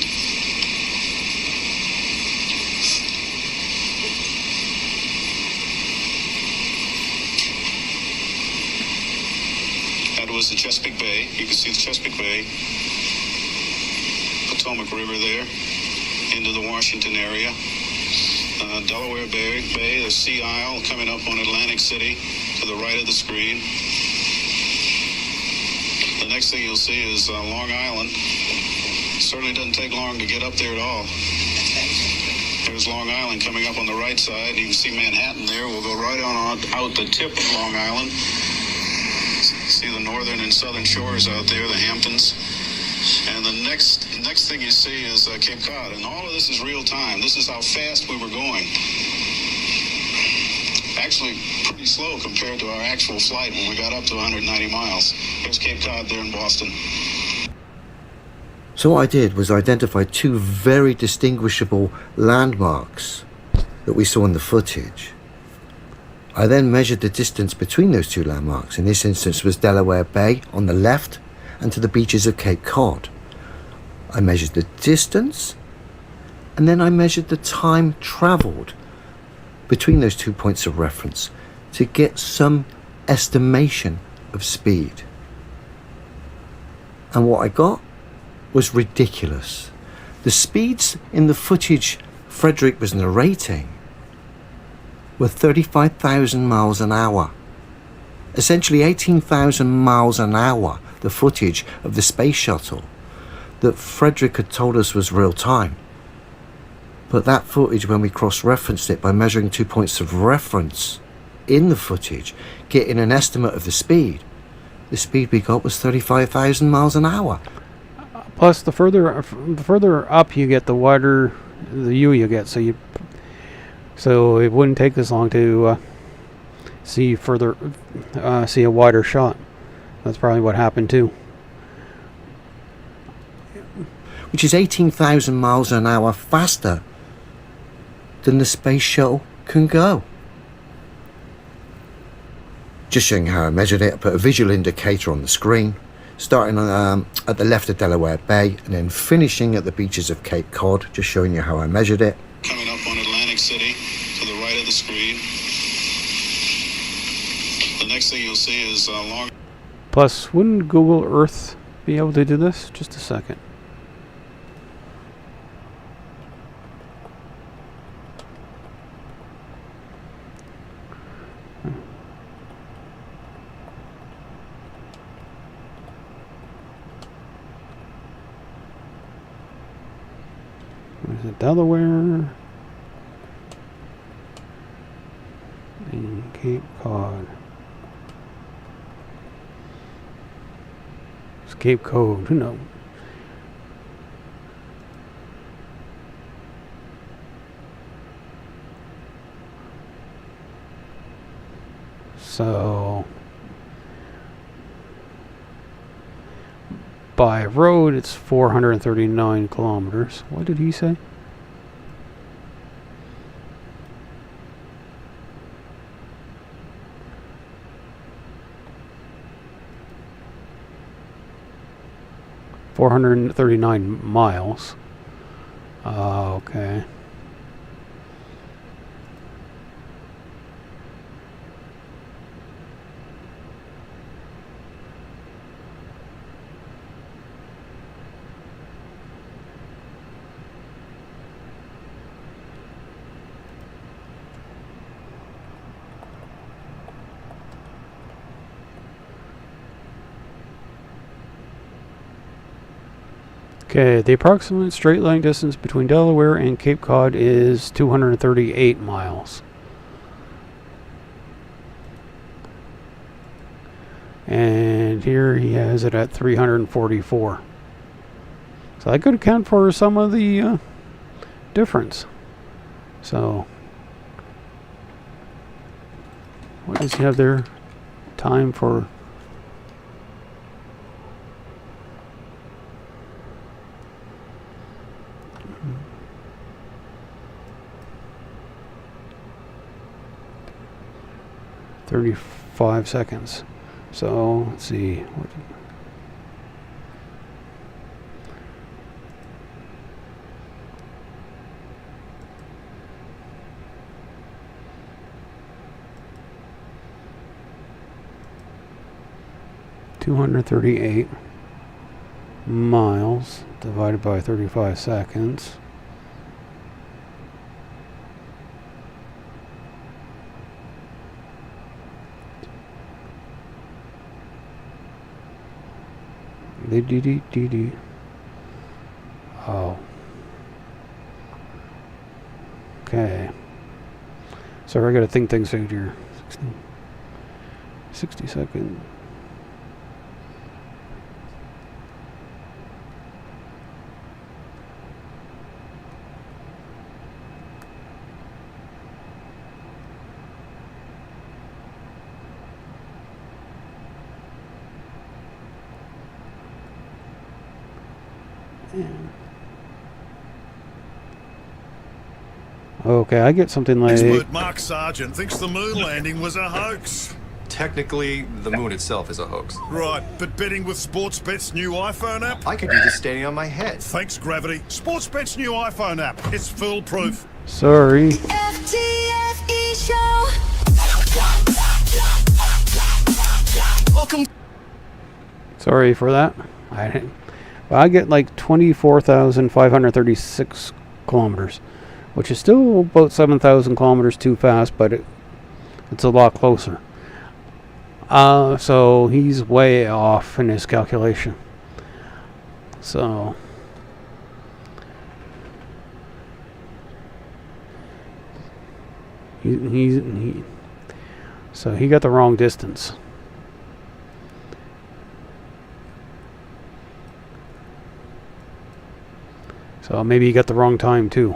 That was the Chesapeake Bay. You can see the Chesapeake Bay. Potomac River there, into the Washington area. Delaware Bay, the Sea Isle coming up on Atlantic City to the right of the screen. The next thing you'll see is Long Island. Certainly doesn't take long to get up there at all. There's Long Island coming up on the right side. You can see Manhattan there. We'll go right on out the tip of Long Island. See the northern and southern shores out there, the Hamptons. And the next thing you see is Cape Cod, and all of this is real time. This is how fast we were going. Actually, pretty slow compared to our actual flight when we got up to 190 miles. There's Cape Cod there in Boston. So what I did was identify two very distinguishable landmarks that we saw in the footage. I then measured the distance between those two landmarks. In this instance was Delaware Bay on the left and to the beaches of Cape Cod. I measured the distance, and then I measured the time traveled between those 2 points of reference to get some estimation of speed. And what I got was ridiculous. The speeds in the footage Frederick was narrating were 35,000 miles an hour. Essentially 18,000 miles an hour, the footage of the space shuttle that Frederick had told us was real time. But that footage, when we cross-referenced it by measuring 2 points of reference in the footage, getting an estimate of the speed we got was 35,000 miles an hour. Plus, the further up you get, the wider the view you get. So it wouldn't take this long to see a wider shot. That's probably what happened too. Which is 18,000 miles an hour faster than the space shuttle can go. Just showing how I measured it, I put a visual indicator on the screen, starting at the left of Delaware Bay and then finishing at the beaches of Cape Cod, just showing you how I measured it. Coming up on Atlantic City to the right of the screen. The next thing you'll see is long. Plus, wouldn't Google Earth be able to do this? Just a second. Where's it? Delaware and Cape Cod. It's Cape Cod, who knows? So by road it's 439 kilometers. What did he say? $439 miles. Okay. Okay, the approximate straight line distance between Delaware and Cape Cod is 238 miles. And here he has it at 344. So I could account for some of the difference. So, what does he have there? Time for... $35 seconds. So let's see. $238 miles divided by 35 seconds. Oh. Okay. Sorry, I gotta think things out here. 60 seconds. Okay, I get something like... Expert Mark Sargent thinks the moon landing was a hoax. Technically, the moon itself is a hoax. Right, but betting with Sportsbet's new iPhone app? I could do this standing on my head. Thanks, Gravity. Sportsbet's new iPhone app. It's foolproof. Sorry. FTFE show. Welcome. Sorry for that. I get like 24,536 kilometers, which is still about 7,000 kilometers too fast, but it's a lot closer. So he's way off in his calculation. So So he got the wrong distance. So maybe he got the wrong time too.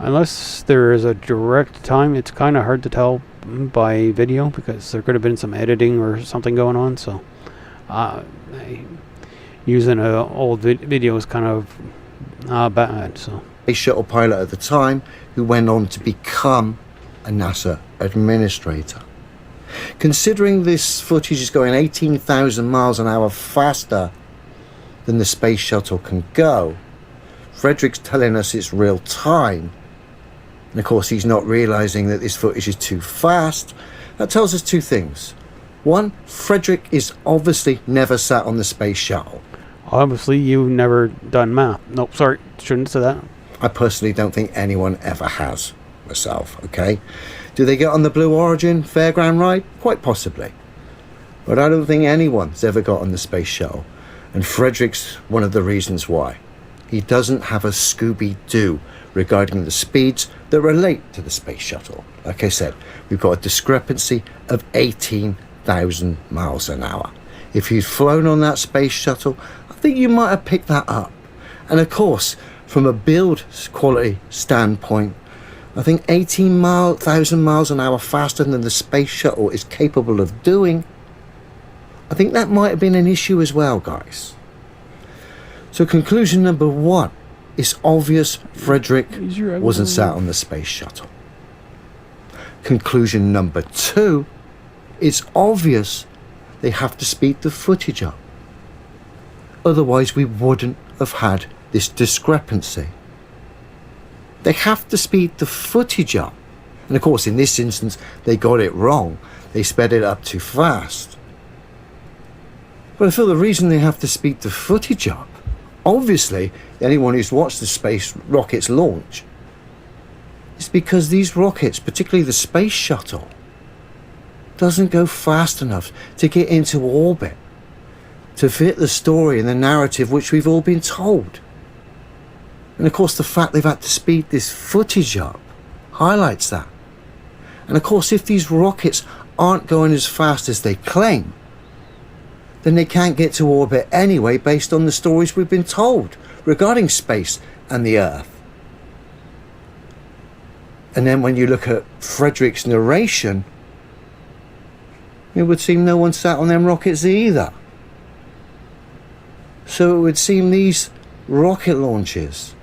Unless there is a direct time, it's kind of hard to tell by video because there could have been some editing or something going on. So using an old video is kind of bad. So a shuttle pilot at the time who went on to become a NASA administrator. Considering this footage is going 18,000 miles an hour faster than the space shuttle can go, Frederick's telling us it's real time. And of course he's not realizing that this footage is too fast. That tells us two things. One, Frederick is obviously never sat on the space shuttle. Obviously you've never done math. Nope, sorry, shouldn't say that. I personally don't think anyone ever has, myself, okay? Do they get on the Blue Origin fairground ride? Quite possibly. But I don't think anyone's ever got on the space shuttle. And Frederick's one of the reasons why. He doesn't have a Scooby-Doo regarding the speeds that relate to the space shuttle. Like I said, we've got a discrepancy of 18,000 miles an hour. If you'd flown on that space shuttle, I think you might have picked that up. And of course, from a build quality standpoint, I think 18,000 miles an hour faster than the space shuttle is capable of doing. I think that might have been an issue as well, guys. So conclusion number one, it's obvious Frederick wasn't sat on the space shuttle. Conclusion number two, it's obvious they have to speed the footage up. Otherwise we wouldn't have had this discrepancy. They have to speed the footage up. And of course in this instance they got it wrong. They sped it up too fast. But I feel the reason they have to speed the footage up, obviously anyone who's watched the space rockets launch, is because these rockets, particularly the space shuttle, doesn't go fast enough to get into orbit to fit the story and the narrative which we've all been told. And of course the fact they've had to speed this footage up highlights that. And of course if these rockets aren't going as fast as they claim, then they can't get to orbit anyway based on the stories we've been told regarding space and the Earth. And then when you look at Frederick's narration, it would seem no one sat on them rockets either. So it would seem these rocket launches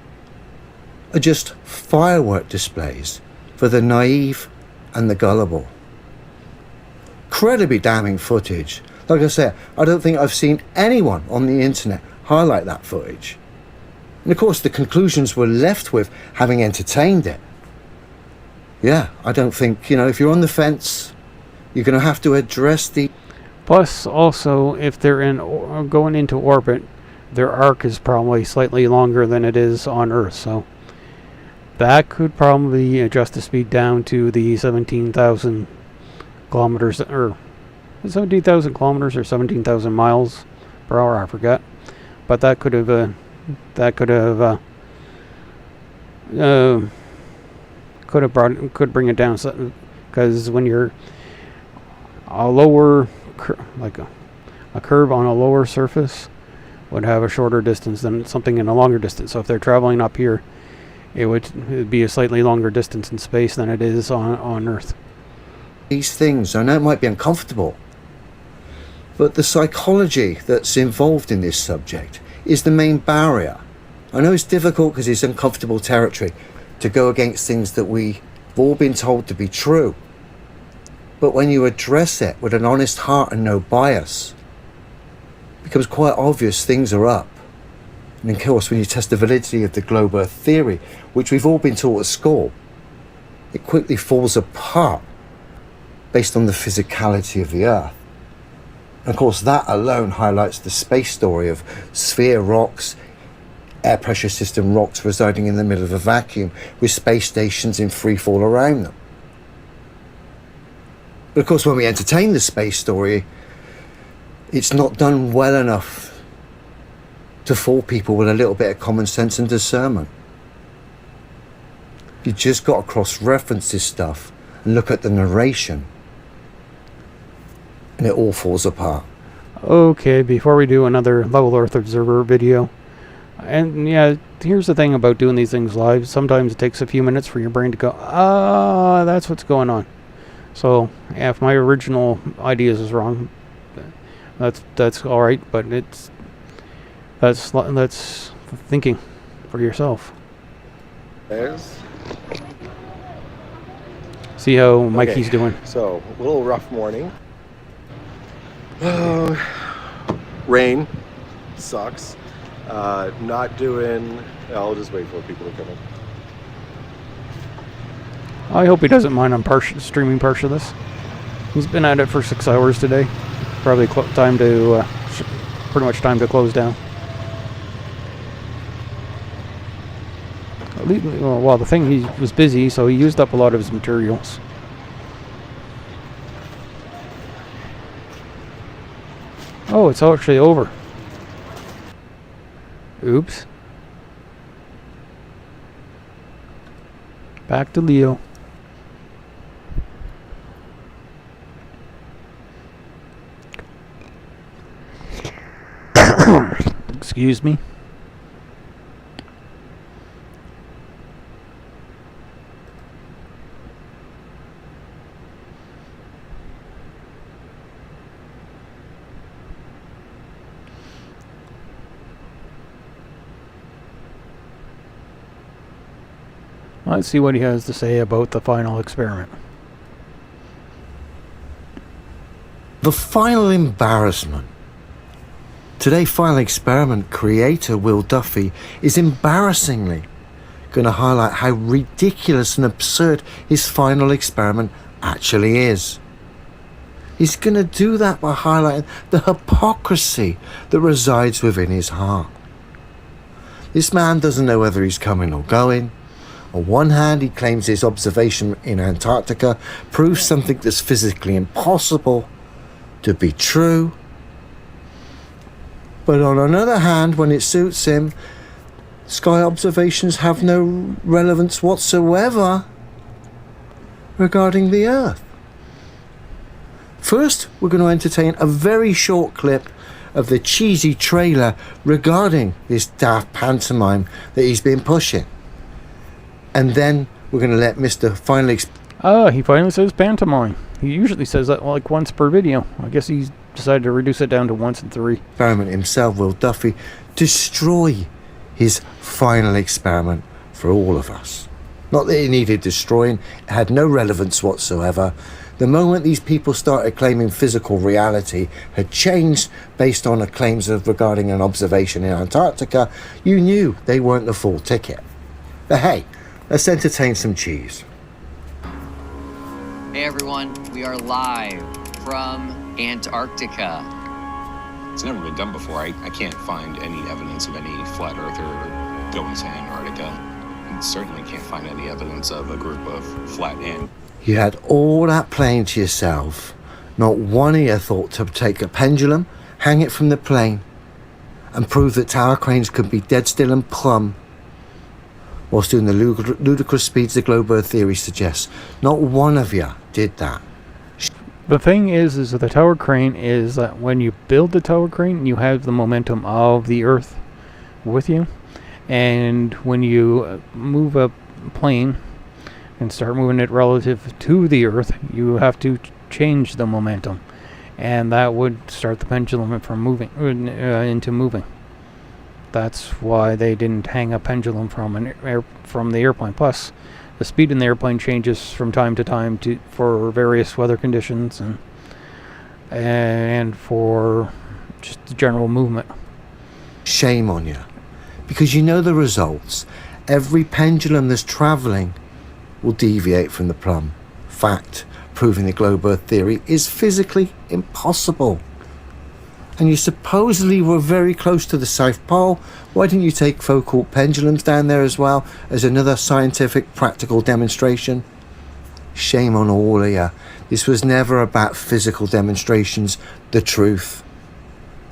are just firework displays for the naive and the gullible. Incredibly damning footage. Like I said, I don't think I've seen anyone on the internet highlight that footage. And of course the conclusions we're left with, having entertained it. Yeah, I don't think, if you're on the fence, you're going to have to address the... Plus, also, if they're going into orbit, their arc is probably slightly longer than it is on Earth, so that could probably adjust the speed down to the 17,000 kilometers, or 17,000 kilometers or 17,000 miles per hour, I forget. But that could bring it down, because when you're a lower a curve on a lower surface would have a shorter distance than something in a longer distance. So if they're traveling up here, it would be a slightly longer distance in space than it is on Earth. These things, I know it might be uncomfortable, but the psychology that's involved in this subject is the main barrier. I know it's difficult because it's uncomfortable territory to go against things that we've all been told to be true. But when you address it with an honest heart and no bias, it becomes quite obvious things are up. And of course, when you test the validity of the globe Earth theory, which we've all been taught at school, it quickly falls apart based on the physicality of the Earth. And of course, that alone highlights the space story of sphere rocks, air pressure system rocks residing in the middle of a vacuum with space stations in free fall around them. But of course, when we entertain the space story, it's not done well enough to fool people with a little bit of common sense and discernment. You just got to cross-reference this stuff and look at the narration. And it all falls apart. Okay, before we do another Level Earth Observer video, and yeah, here's the thing about doing these things live. Sometimes it takes a few minutes for your brain to go, that's what's going on. So, yeah, if my original ideas is wrong, that's all right, but that's thinking for yourself. There's. See how Mikey's doing. So, a little rough morning. Rain sucks. Not doing. I'll just wait for people to come in. I hope he doesn't mind I'm streaming part of this. He's been at it for 6 hours today. Probably time to pretty much time to close down. Well, the thing, he was busy, so he used up a lot of his materials. Oh, it's actually over. Oops. Back to Leo. Excuse me. Let's see what he has to say about the final experiment. The final embarrassment. Today, final experiment creator Will Duffy is embarrassingly going to highlight how ridiculous and absurd his final experiment actually is. He's going to do that by highlighting the hypocrisy that resides within his heart. This man doesn't know whether he's coming or going. On one hand, he claims his observation in Antarctica proves something that's physically impossible to be true. But on another hand, when it suits him, sky observations have no relevance whatsoever regarding the Earth. First, we're going to entertain a very short clip of the cheesy trailer regarding this daft pantomime that he's been pushing. And then we're going to let Mr. finally... He finally says pantomime. He usually says that like once per video. I guess he's decided to reduce it down to once in 3. Experiment himself, Will Duffy, destroy his final experiment for all of us. Not that it needed destroying, it had no relevance whatsoever. The moment these people started claiming physical reality had changed based on the claims regarding an observation in Antarctica, you knew they weren't the full ticket. But hey, let's entertain some cheese. Hey everyone, we are live from Antarctica. It's never been done before. I can't find any evidence of any flat earther going to Antarctica. And certainly can't find any evidence of a group of flat ant. You had all that playing to yourself. Not one of you thought to take a pendulum, hang it from the plane, and prove that tower cranes could be dead still and plumb, whilst doing the ludicrous speeds the globe Earth theory suggests. Not one of you did that. The thing is that the tower crane is that when you build the tower crane, you have the momentum of the Earth with you. And when you move a plane and start moving it relative to the Earth, you have to change the momentum. And that would start the pendulum from moving into moving. That's why they didn't hang a pendulum from from the airplane. Plus, the speed in the airplane changes from time to time for various weather conditions and for just the general movement. Shame on you, because you know the results. Every pendulum that's travelling will deviate from the plumb. Fact, proving the globe Earth theory is physically impossible. And you supposedly were very close to the South Pole. Why didn't you take Foucault pendulums down there as well as another scientific practical demonstration? Shame on all of you. This was never about physical demonstrations, the truth.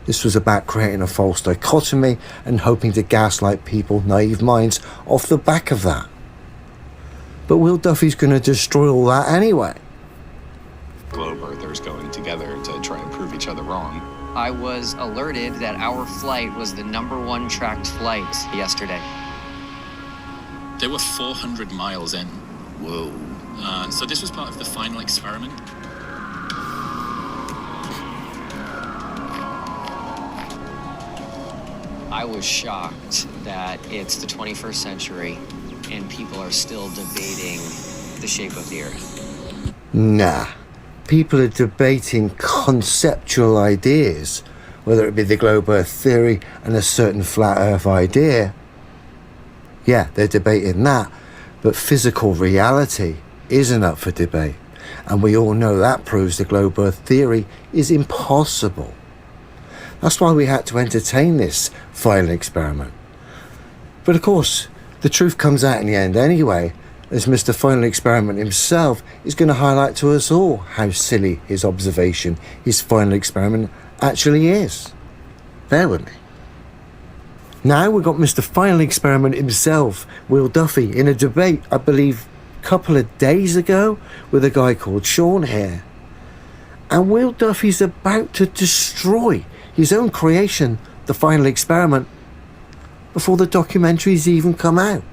This was about creating a false dichotomy and hoping to gaslight people, naive minds, off the back of that. But Will Duffy's going to destroy all that anyway. Globe Earthers going together to try and prove each other wrong. I was alerted that our flight was the #1 tracked flight yesterday. They were 400 miles in. Whoa. So this was part of the final experiment? I was shocked that it's the 21st century and people are still debating the shape of the Earth. Nah. People are debating conceptual ideas, whether it be the globe Earth theory and a certain flat Earth idea. Yeah, they're debating that, but physical reality isn't up for debate. And we all know that proves the globe Earth theory is impossible. That's why we had to entertain this final experiment. But of course, the truth comes out in the end anyway, as Mr. Final Experiment himself is going to highlight to us all how silly his observation, his final experiment, actually is. Bear with me. Now we've got Mr. Final Experiment himself, Will Duffy, in a debate, I believe, a couple of days ago with a guy called Sean here. And Will Duffy's about to destroy his own creation, The Final Experiment, before the documentaries even come out.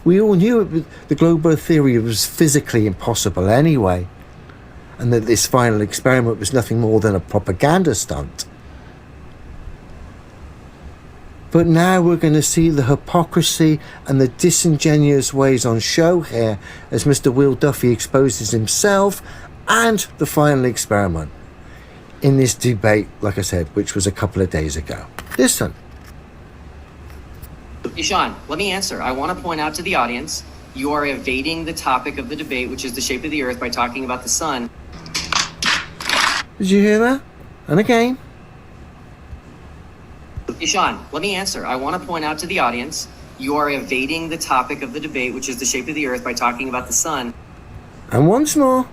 We all knew the globe Earth theory was physically impossible anyway, and that this final experiment was nothing more than a propaganda stunt. But now we're going to see the hypocrisy and the disingenuous ways on show here as Mr. Will Duffy exposes himself and the final experiment in this debate, like I said, which was a couple of days ago. Listen. Ishan, let me answer. I want to point out to the audience, you are evading the topic of the debate, which is the shape of the Earth, by talking about the sun. Did you hear that? And again. Ishan, let me answer. I want to point out to the audience, you are evading the topic of the debate, which is the shape of the Earth, by talking about the sun. And once more.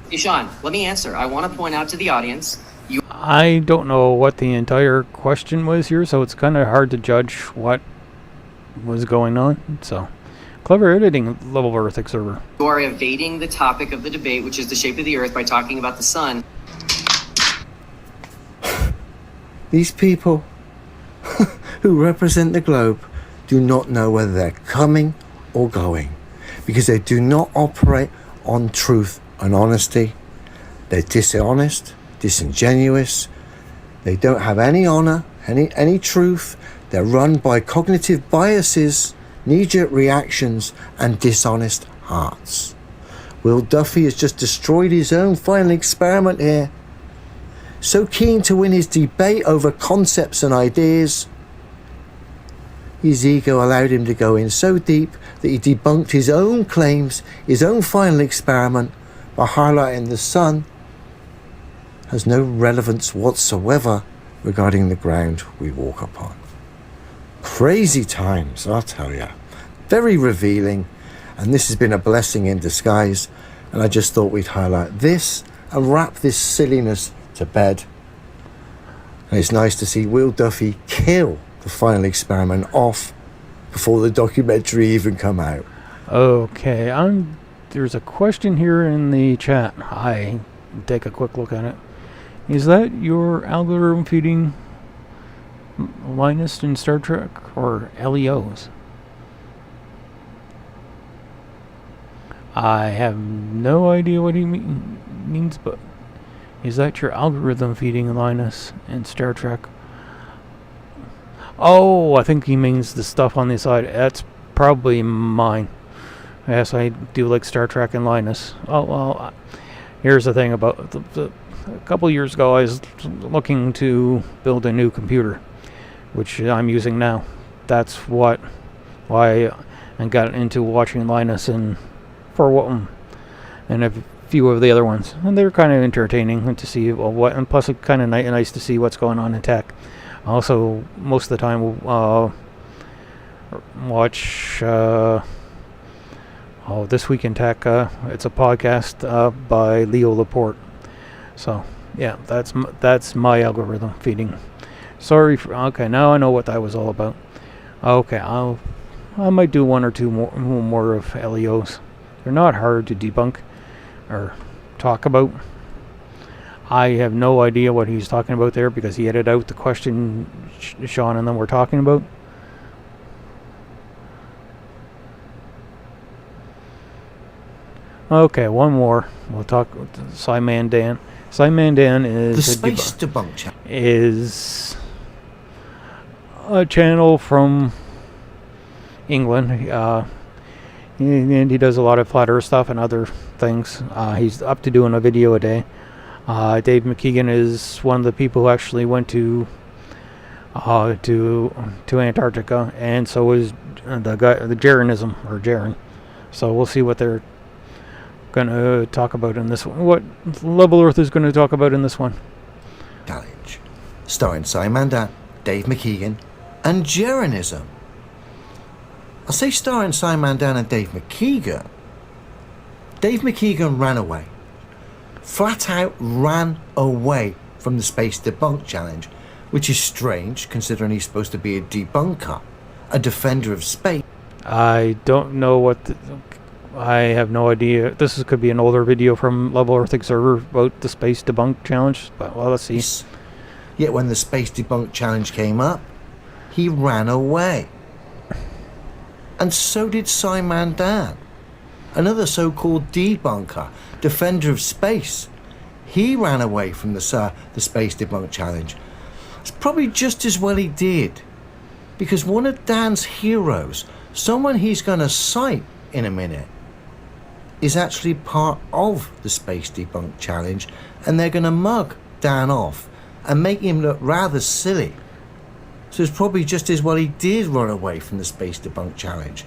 Ishan, let me answer. I want to point out to the audience, I don't know what the entire question was here, so it's kind of hard to judge what was going on. So, clever editing, Level Earth Observer. You are evading the topic of the debate, which is the shape of the Earth, by talking about the sun. These people who represent the globe do not know whether they're coming or going, because they do not operate on truth and honesty. They're dishonest, disingenuous. They don't have any honor, any truth. They're run by cognitive biases, knee-jerk reactions, and dishonest hearts. Will Duffy has just destroyed his own final experiment here. So keen to win his debate over concepts and ideas, his ego allowed him to go in so deep that he debunked his own claims, his own final experiment, by highlighting the sun has no relevance whatsoever regarding the ground we walk upon. Crazy times, I'll tell you. Very revealing, and this has been a blessing in disguise, and I just thought we'd highlight this and wrap this silliness to bed. And it's nice to see Will Duffy kill the final experiment off before the documentary even come out. Okay, there's a question here in the chat. I take a quick look at it. Is that your algorithm feeding Linus in Star Trek, or LEOs? I have no idea what he means, but is that your algorithm feeding Linus in Star Trek? Oh, I think he means the stuff on the side. That's probably mine. Yes, I do like Star Trek and Linus. Oh, well, here's the thing about a couple years ago, I was looking to build a new computer, which I'm using now. That's why I got into watching Linus and a few of the other ones, and they're kind of entertaining to see and plus it's kind of nice to see what's going on in tech. Also, most of the time, we'll watch This Week in Tech. It's a podcast by Leo Laporte. So, yeah, that's my algorithm feeding. Sorry for... Okay, now I know what that was all about. Okay, I might do one or two more of LEOs. They're not hard to debunk or talk about. I have no idea what he's talking about there because he edited out the question Sean and them were talking about. Okay, one more. We'll talk Simon Dan. Simon Dan is the Space Debunk channel. Is a channel from England. And he does a lot of flat earth stuff and other things. He's up to doing a video a day. Dave McKeegan is one of the people who actually went to Antarctica, and so is the guy, the Jaronism or Jaron. So we'll see what they're gonna talk about in this one. What Level Earth is gonna talk about in this one. Challenge, starring Simon Dan, Dave McKeegan, and Jaronism. I say starring Simon Dan and Dave McKeegan. Dave McKeegan ran away. Flat out ran away from the Space Debunk Challenge, which is strange considering he's supposed to be a debunker, a defender of space. I don't know what I have no idea. Could be an older video from Level Earth Observer about the Space Debunk Challenge, but well, let's see. Yet when the Space Debunk Challenge came up, he ran away. And so did Simon Dan, another so-called debunker, defender of space. He ran away from the Space Debunk Challenge. It's probably just as well he did, because one of Dan's heroes, someone he's going to cite in a minute, is actually part of the Space Debunk Challenge, and they're going to mug Dan off and make him look rather silly. So it's probably just as well he did run away from the Space Debunk Challenge.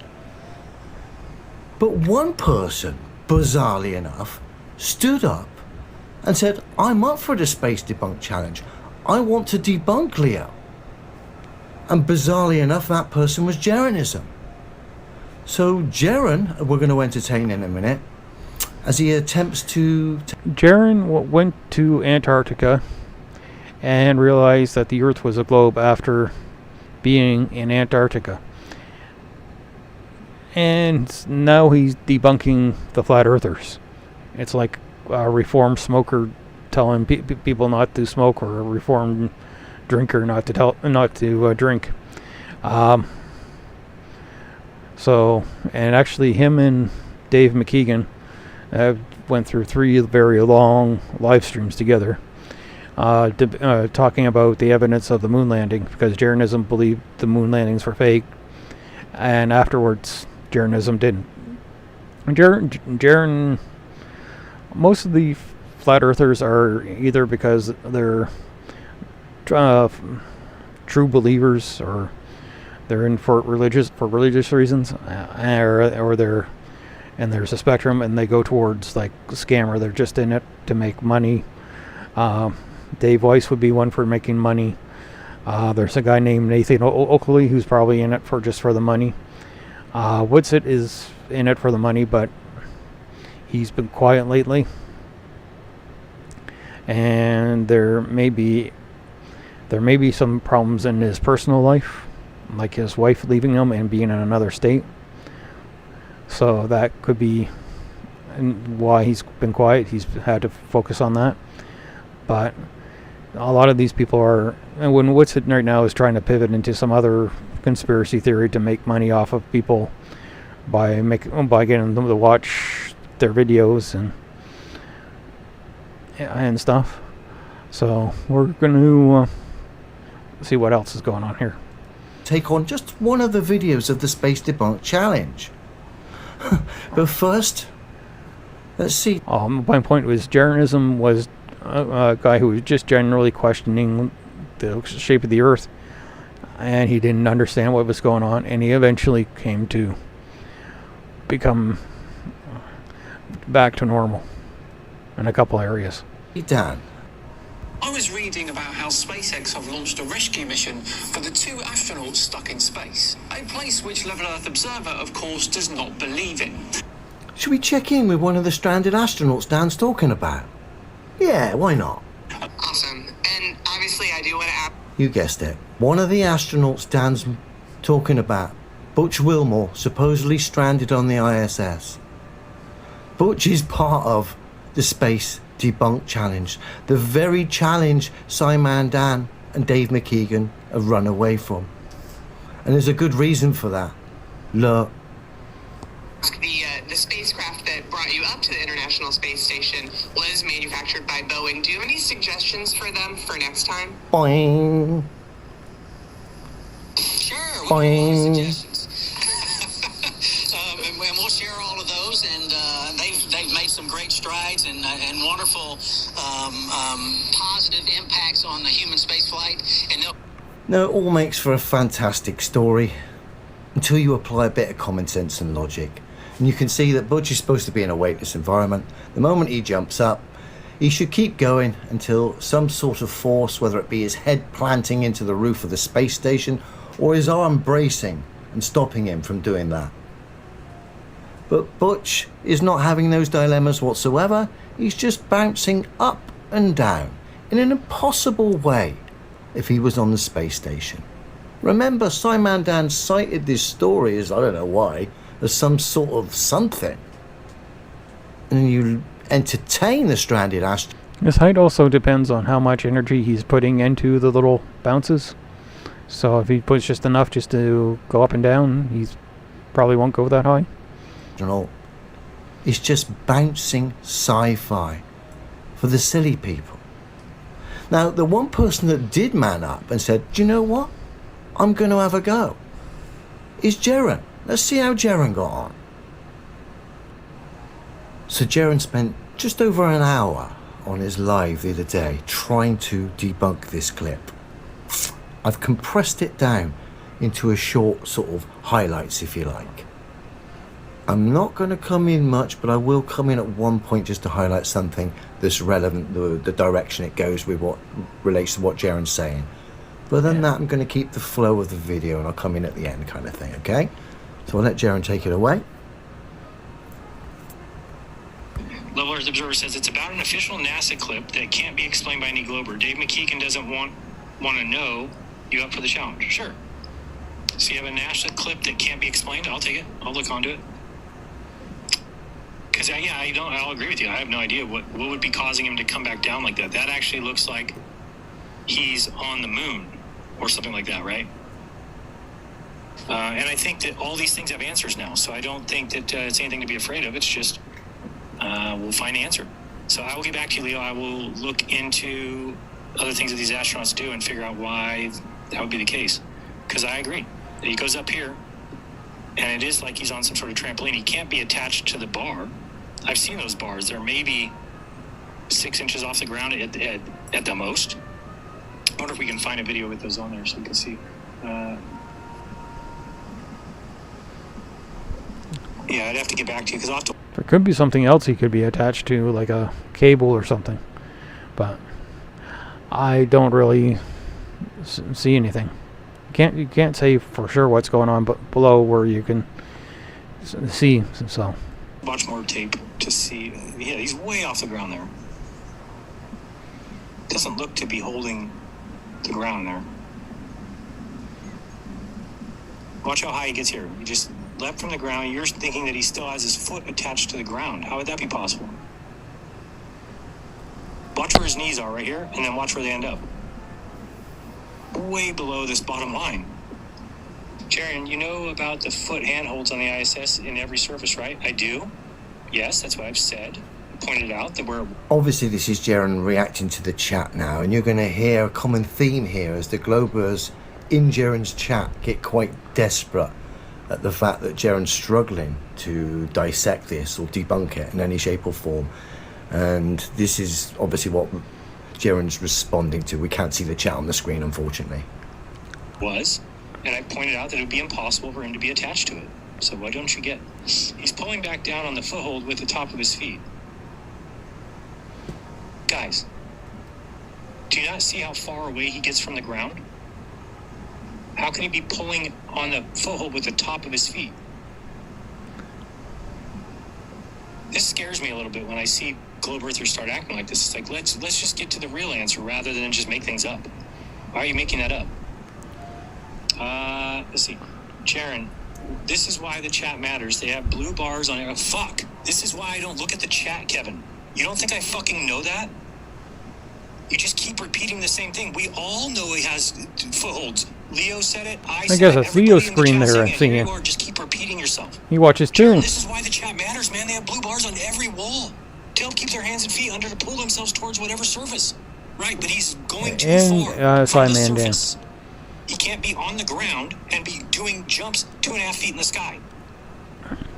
But one person, bizarrely enough, stood up and said, I'm up for the Space Debunk Challenge. I want to debunk Leo. And bizarrely enough, that person was Jaronism. So Jaron, we're going to entertain in a minute, as he attempts to... Jaron went to Antarctica and realized that the Earth was a globe after being in Antarctica. And now he's debunking the flat earthers. It's like a reformed smoker telling people not to smoke, or a reformed drinker not to drink. So, and actually him and Dave McKeegan went through 3 very long live streams together, talking about the evidence of the moon landing, because Jaronism believed the moon landings were fake, and afterwards Jaronism didn't. Jaron, most of the flat earthers are either because they're true believers, or they're in for religious reasons, or there's a spectrum, and they go towards like scammer. They're just in it to make money. Dave Weiss would be one for making money. There's a guy named Nathan Oakley who's probably in it for the money. Woodsit is in it for the money, but he's been quiet lately. And there may be some problems in his personal life, like his wife leaving him and being in another state. So that could be why he's been quiet. He's had to focus on that. But a lot of these people are, and when Woodsit right now is trying to pivot into some other conspiracy theory to make money off of people by getting them to watch their videos and stuff. So we're going to see what else is going on here. Take on just one of the videos of the Space Debunk Challenge. But first, let's see. My point was, Jaronism was a guy who was just generally questioning the shape of the Earth, and he didn't understand what was going on, and he eventually came to become back to normal in a couple areas. Dan. I was reading about how SpaceX have launched a rescue mission for the 2 astronauts stuck in space. A place which Level Earth Observer, of course, does not believe in. Should we check in with one of the stranded astronauts Dan's talking about? Yeah, why not? Awesome. And obviously I do want to ask... You guessed it. One of the astronauts Dan's talking about Butch Wilmore supposedly stranded on the ISS. Butch is part of the Space Debunk Challenge, the very challenge Simon Dan and Dave McKeegan have run away from. And there's a good reason for that. Look. The spacecraft that brought you up to the International Space Station was manufactured by Boeing. Do you have any suggestions for them for next time? Boing. Sure. Boing. And we'll share all of those, and they've made some great strides and wonderful positive impacts on the human spaceflight. And No, it all makes for a fantastic story until you apply a bit of common sense and logic. And you can see that Butch is supposed to be in a weightless environment. The moment he jumps up, he should keep going until some sort of force, whether it be his head planting into the roof of the space station or his arm bracing and stopping him from doing that. But Butch is not having those dilemmas whatsoever. He's just bouncing up and down in an impossible way if he was on the space station. Remember, Simon Dan cited this story as, I don't know why, as some sort of something. And you entertain the stranded astronaut. His height also depends on how much energy he's putting into the little bounces. So if he puts just enough just to go up and down, he probably won't go that high. It's just bouncing sci-fi for the silly people. Now, the one person that did man up and said, do you know what? I'm going to have a go, is Jaren. Let's see how Jaren got on. So Jaren spent just over an hour on his live the other day trying to debunk this clip. I've compressed it down into a short sort of highlights, if you like. I'm not going to come in much, but I will come in at one point just to highlight something that's relevant, the direction it goes with what relates to what Jaren's saying. But other than that, I'm going to keep the flow of the video and I'll come in at the end kind of thing, okay? So I'll let Jaren take it away. Level Earth Observer says it's about an official NASA clip that can't be explained by any Glober. Dave McKeegan doesn't want to know. You up for the challenge? Sure. So you have a NASA clip that can't be explained? I'll take it. I'll look onto it. Because I'll agree with you. I have no idea what would be causing him to come back down like that. That actually looks like he's on the moon or something like that, right? And I think that all these things have answers now. So I don't think that it's anything to be afraid of. It's just we'll find the answer. So I will get back to you, Leo. I will look into other things that these astronauts do and figure out why that would be the case. Because I agree. He goes up here, and it is like he's on some sort of trampoline. He can't be attached to the bar. I've seen those bars. They're maybe 6 inches off the ground at the most. I wonder if we can find a video with those on there so we can see. Yeah, I'd have to get back to you because I'll have to... There could be something else he could be attached to, like a cable or something. But I don't really see anything. You can't say for sure what's going on, but below where you can see. So watch more tape to see. Yeah, he's way off the ground there. Doesn't look to be holding the ground there. Watch how high he gets here. He just leapt from the ground. You're thinking that he still has his foot attached to the ground. How would that be possible? Watch where his knees are right here, and then watch where they end up. Way below this bottom line. Jaren, you know about the foot handholds on the ISS in every surface, right? I do. Yes, that's what I've said. Pointed out that we're... Obviously, this is Jaren reacting to the chat now, and you're going to hear a common theme here as the Globers in Jaren's chat get quite desperate at the fact that Jaren's struggling to dissect this or debunk it in any shape or form. And this is obviously what Jaren's responding to. We can't see the chat on the screen, unfortunately. And I pointed out that it would be impossible for him to be attached to it. So why don't you get... He's pulling back down on the foothold with the top of his feet. Guys, do you not see how far away he gets from the ground? How can he be pulling on the foothold with the top of his feet? This scares me a little bit when I see Globe Earthers start acting like this. It's like, let's just get to the real answer rather than just make things up. Why are you making that up? Let's see. Jaren, This is why the chat matters. They have blue bars on it. Fuck. This is why I don't look at the chat, Kevin. You don't think I fucking know that? You just keep repeating the same thing. We all know he has footholds. Leo said it. I said guess it. it's Leo's Everybody in the screen chat there I'm saying it. seeing. Here you are, just keep repeating yourself. He watches Toon. This is why the chat matters, man. They have blue bars on every wall to help keep their hands and feet under to pull themselves towards whatever surface. Right, but he's going too far from the surface. He can't be on the ground and be doing jumps 2.5 feet in the sky.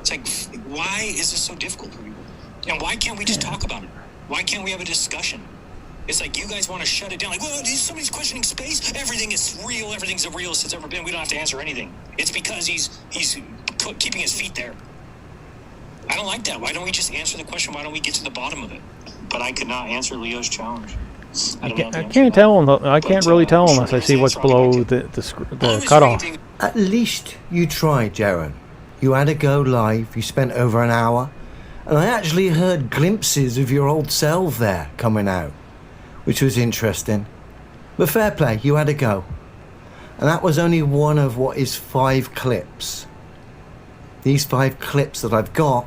It's like, why is this so difficult for people? And why can't we just talk about it? Why can't we have a discussion? It's like you guys want to shut it down. Like, well, somebody's questioning space. Everything is real. Everything's the realest it's ever been. We don't have to answer anything. It's because he's keeping his feet there. I don't like that. Why don't we just answer the question? Why don't we get to the bottom of it? But I could not answer Leo's challenge. I can't tell him. I can't really tell unless I see what's below the cutoff. At least you tried, Jaron. You had a go live. You spent over an hour. And I actually heard glimpses of your old self there coming out, which was interesting. But fair play, you had a go. And that was only one of what is 5 clips. These 5 clips that I've got,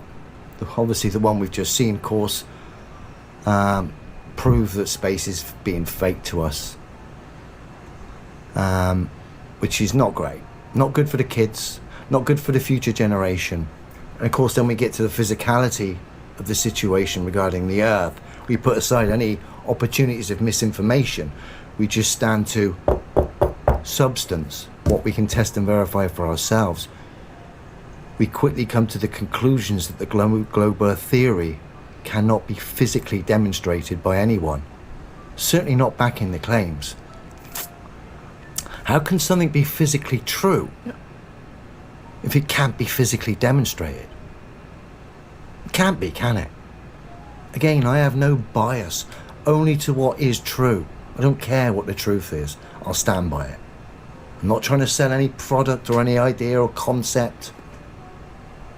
obviously the one we've just seen, of course, prove that space is being faked to us. Which is not great. Not good for the kids, not good for the future generation. And of course then we get to the physicality of the situation regarding the Earth. We put aside any opportunities of misinformation. We just stand to substance, what we can test and verify for ourselves. We quickly come to the conclusions that the globe Earth theory cannot be physically demonstrated by anyone. Certainly not backing the claims. How can something be physically true if it can't be physically demonstrated? It can't be, can it? Again, I have no bias, only to what is true. I don't care what the truth is. I'll stand by it. I'm not trying to sell any product or any idea or concept.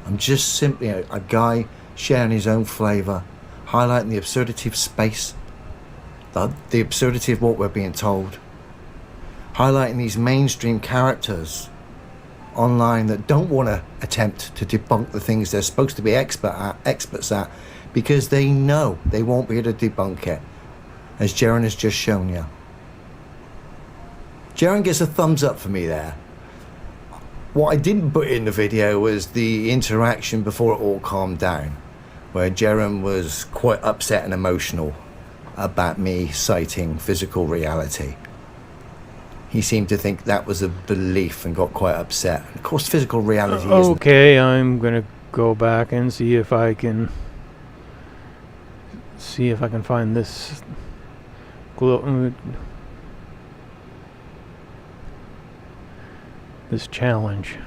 I'm just simply a guy sharing his own flavour, highlighting the absurdity of space, the absurdity of what we're being told, highlighting these mainstream characters online that don't want to attempt to debunk the things they're supposed to be experts at, because they know they won't be able to debunk it, as Jaron has just shown you. Jaron gets a thumbs up for me there. What I didn't put in the video was the interaction before it all calmed down, where Jaron was quite upset and emotional about me citing physical reality. He seemed to think that was a belief and got quite upset. Of course, physical reality isn't. Okay, I'm gonna go back and see if I can find this this challenge.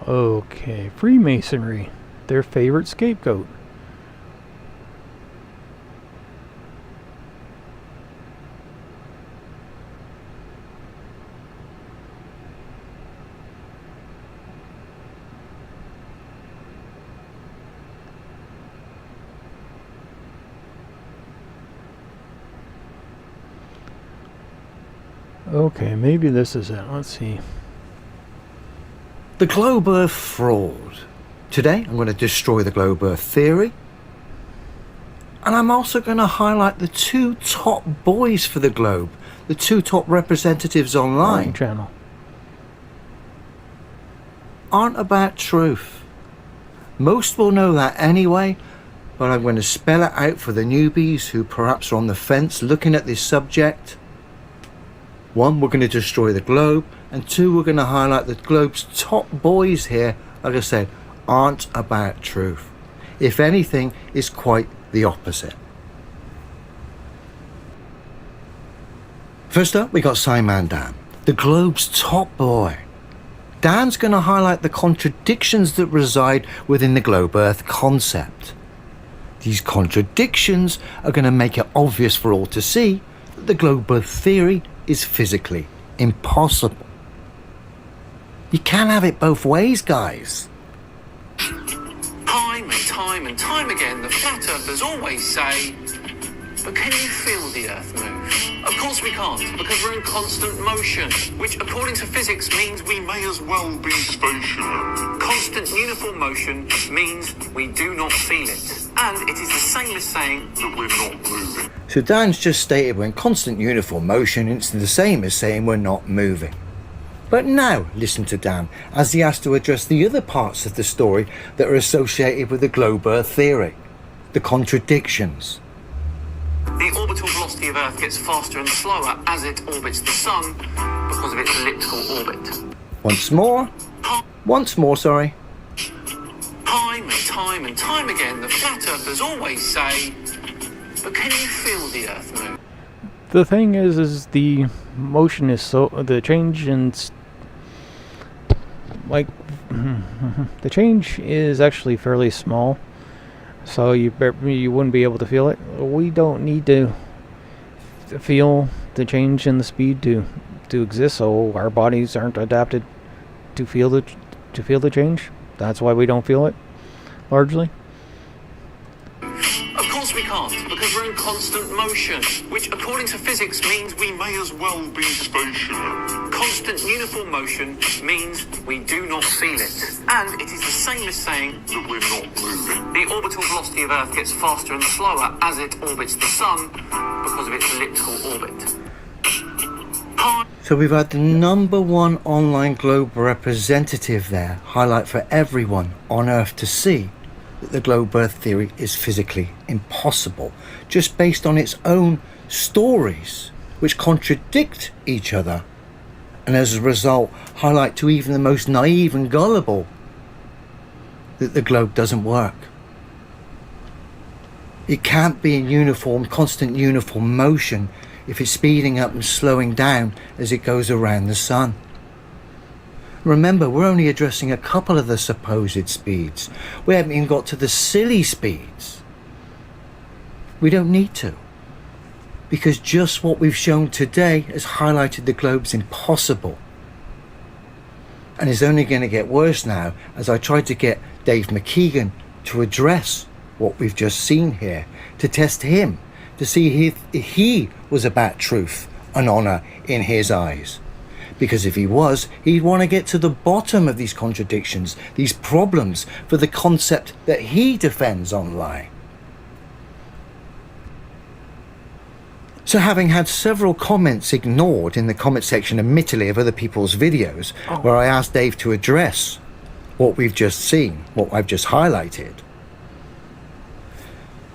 Okay, Freemasonry, their favorite scapegoat. Okay, maybe this is it. Let's see. The globe Earth fraud. Today I'm going to destroy the globe Earth theory, and I'm also going to highlight the 2 top boys for the globe, the 2 top representatives online. Channel aren't about truth. Most will know that anyway, but I'm going to spell it out for the newbies who perhaps are on the fence looking at this subject. 1, we're going to destroy the globe, and 2, we're going to highlight the globe's top boys here, like I said, aren't about truth. if anything, is quite the opposite. First up, we got Simon Dan, the globe's top boy. Dan's going to highlight the contradictions that reside within the globe Earth concept. These contradictions are going to make it obvious for all to see that the globe Earth theory is physically impossible. You can't have it both ways, guys. Time and time again, the flat earthers always say, but can you feel the Earth move? Of course we can't, because we're in constant motion, which according to physics means we may as well be stationary. Constant uniform motion means we do not feel it. And it is the same as saying that we're not moving. So Dan's just stated we're in constant uniform motion, and it's the same as saying we're not moving. But now, listen to Dan as he has to address the other parts of the story that are associated with the globe Earth theory, the contradictions. The orbital velocity of Earth gets faster and slower as it orbits the Sun because of its elliptical orbit. Once more, sorry. Time and time again, the flat earthers always say, but can you feel the Earth move? The thing is the motion is the change in the change is actually fairly small, so you wouldn't be able to feel it. We don't need to feel the change in the speed to exist, so our bodies aren't adapted to feel the change. That's why we don't feel it, largely. Of course we can't, because we're in constant motion, which according to physics means we may as well be stationary. Constant uniform motion means we do not feel it. And it is the same as saying that we're not moving. The orbital velocity of Earth gets faster and slower as it orbits the Sun because of its elliptical orbit. So we've had the #1 online globe representative there highlight for everyone on Earth to see that the globe Earth theory is physically impossible, just based on its own stories, which contradict each other, and as a result highlight to even the most naive and gullible that the globe doesn't work. It can't be in constant uniform motion if it's speeding up and slowing down as it goes around the Sun. Remember, we're only addressing a couple of the supposed speeds. We haven't even got to the silly speeds. We don't need to, because just what we've shown today has highlighted the globe's impossible. And it's only going to get worse now as I tried to get Dave McKeegan to address what we've just seen here, to test him, to see if he was about truth and honour in his eyes. Because if he was, he'd want to get to the bottom of these contradictions, these problems for the concept that he defends online. So having had several comments ignored in the comment section, admittedly, of other people's videos, where I asked Dave to address what we've just seen, what I've just highlighted,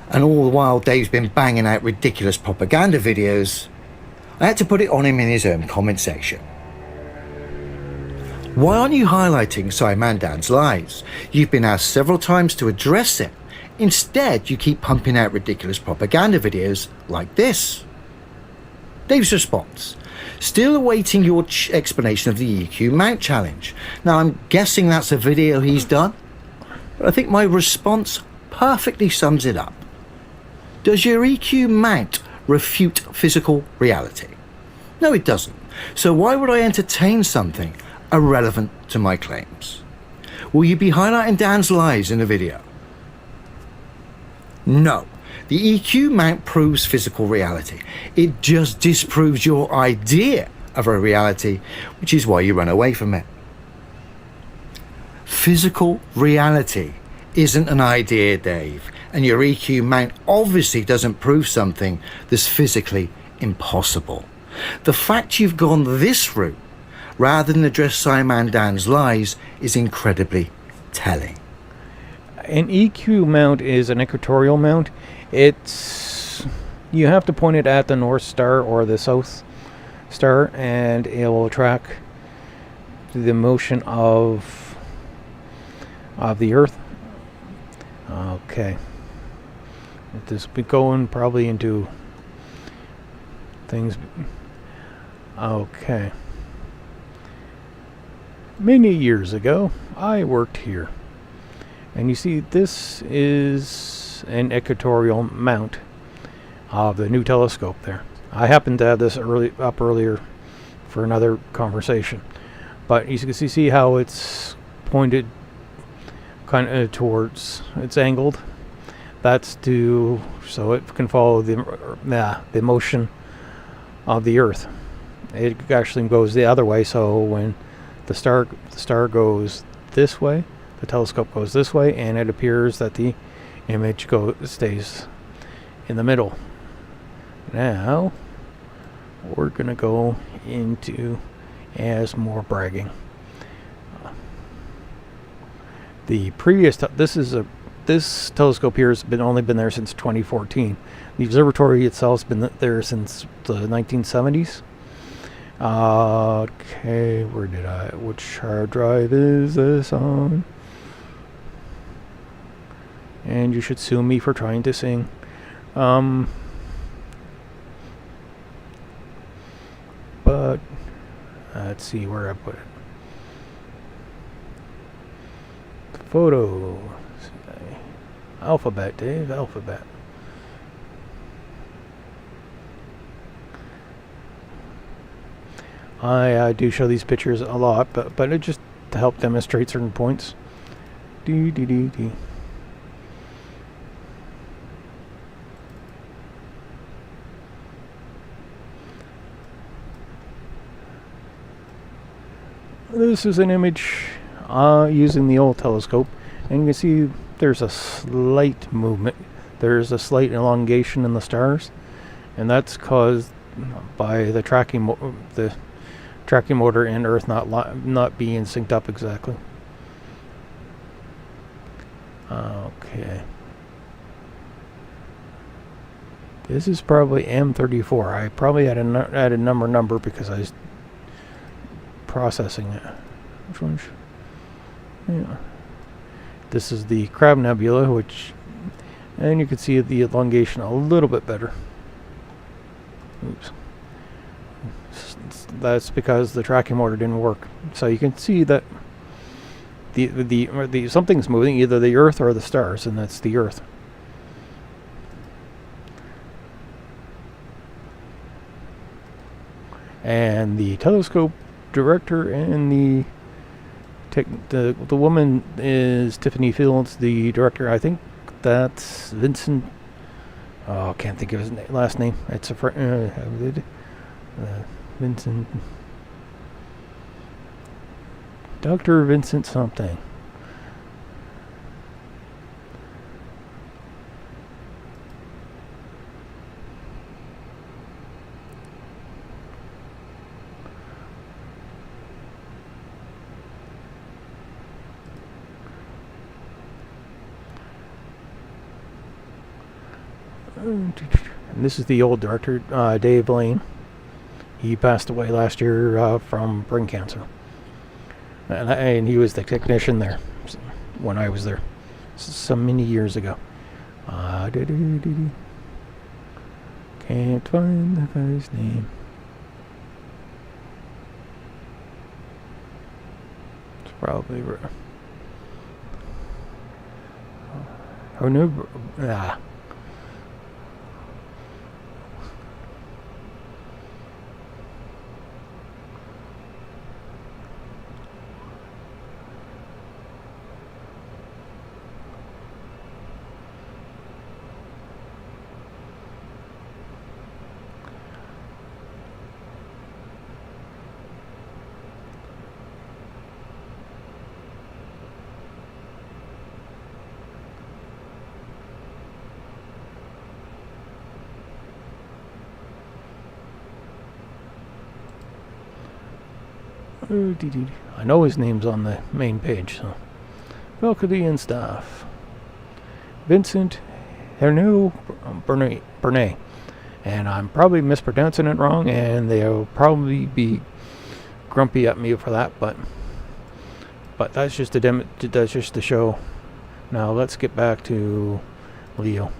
and all the while Dave's been banging out ridiculous propaganda videos, I had to put it on him in his own comment section. Why aren't you highlighting Simon Dan's lies? You've been asked several times to address it. Instead, you keep pumping out ridiculous propaganda videos like this. Dave's response: still awaiting your explanation of the EQ mount challenge. Now, I'm guessing that's a video he's done, but I think my response perfectly sums it up. Does your EQ mount refute physical reality? No, it doesn't. So why would I entertain something irrelevant to my claims? Will you be highlighting Dan's lies in the video? No. The EQ mount proves physical reality. It just disproves your idea of a reality, which is why you run away from it. Physical reality isn't an idea, Dave, and your EQ mount obviously doesn't prove something that's physically impossible. The fact you've gone this route rather than address Simon Dan's lies is incredibly telling. An EQ mount is an equatorial mount. You have to point it at the North Star or the South Star, and it will track the motion of the Earth. Okay. This will be going probably into things. Okay. Many years ago, I worked here. And you see, this is an equatorial mount of the new telescope there. I happened to have this up earlier for another conversation. But you can see how it's pointed kind of towards, it's angled. That's so it can follow the motion of the Earth. It actually goes the other way, so when the star goes this way, the telescope goes this way, and it appears that the image stays in the middle. Now we're gonna go into as more bragging. The previous this telescope here has only been there since 2014. The observatory itself has been there since the 1970s. Okay, which hard drive is this on? And you should sue me for trying to sing. But let's see where I put it. Photo. Alphabet, Dave. Alphabet. I do show these pictures a lot, but it just to help demonstrate certain points. This is an image using the old telescope, and you can see there's a slight movement. There's a slight elongation in the stars, and that's caused by the tracking motor and Earth not being synced up exactly. Okay. This is probably M34. I probably added number because I was processing it. Which one? Yeah. This is the Crab Nebula, and you can see the elongation a little bit better. Oops. That's because the tracking motor didn't work. So you can see that the something's moving, either the Earth or the stars, and that's the Earth. And the telescope director and the woman is Tiffany Fields. The director, I think that's Vincent. Oh, I can't think of his last name. It's Vincent. Dr. Vincent something. And this is the old director, Dave Lane. He passed away last year from brain cancer. And he was the technician there when I was there so many years ago. Can't find the guy's name. It's probably oh no. I know his name's on the main page, so faculty and staff. Vincent Herneau Bernay, and I'm probably mispronouncing it wrong, and they'll probably be grumpy at me for that, but that's just to show Now let's get back to Leo.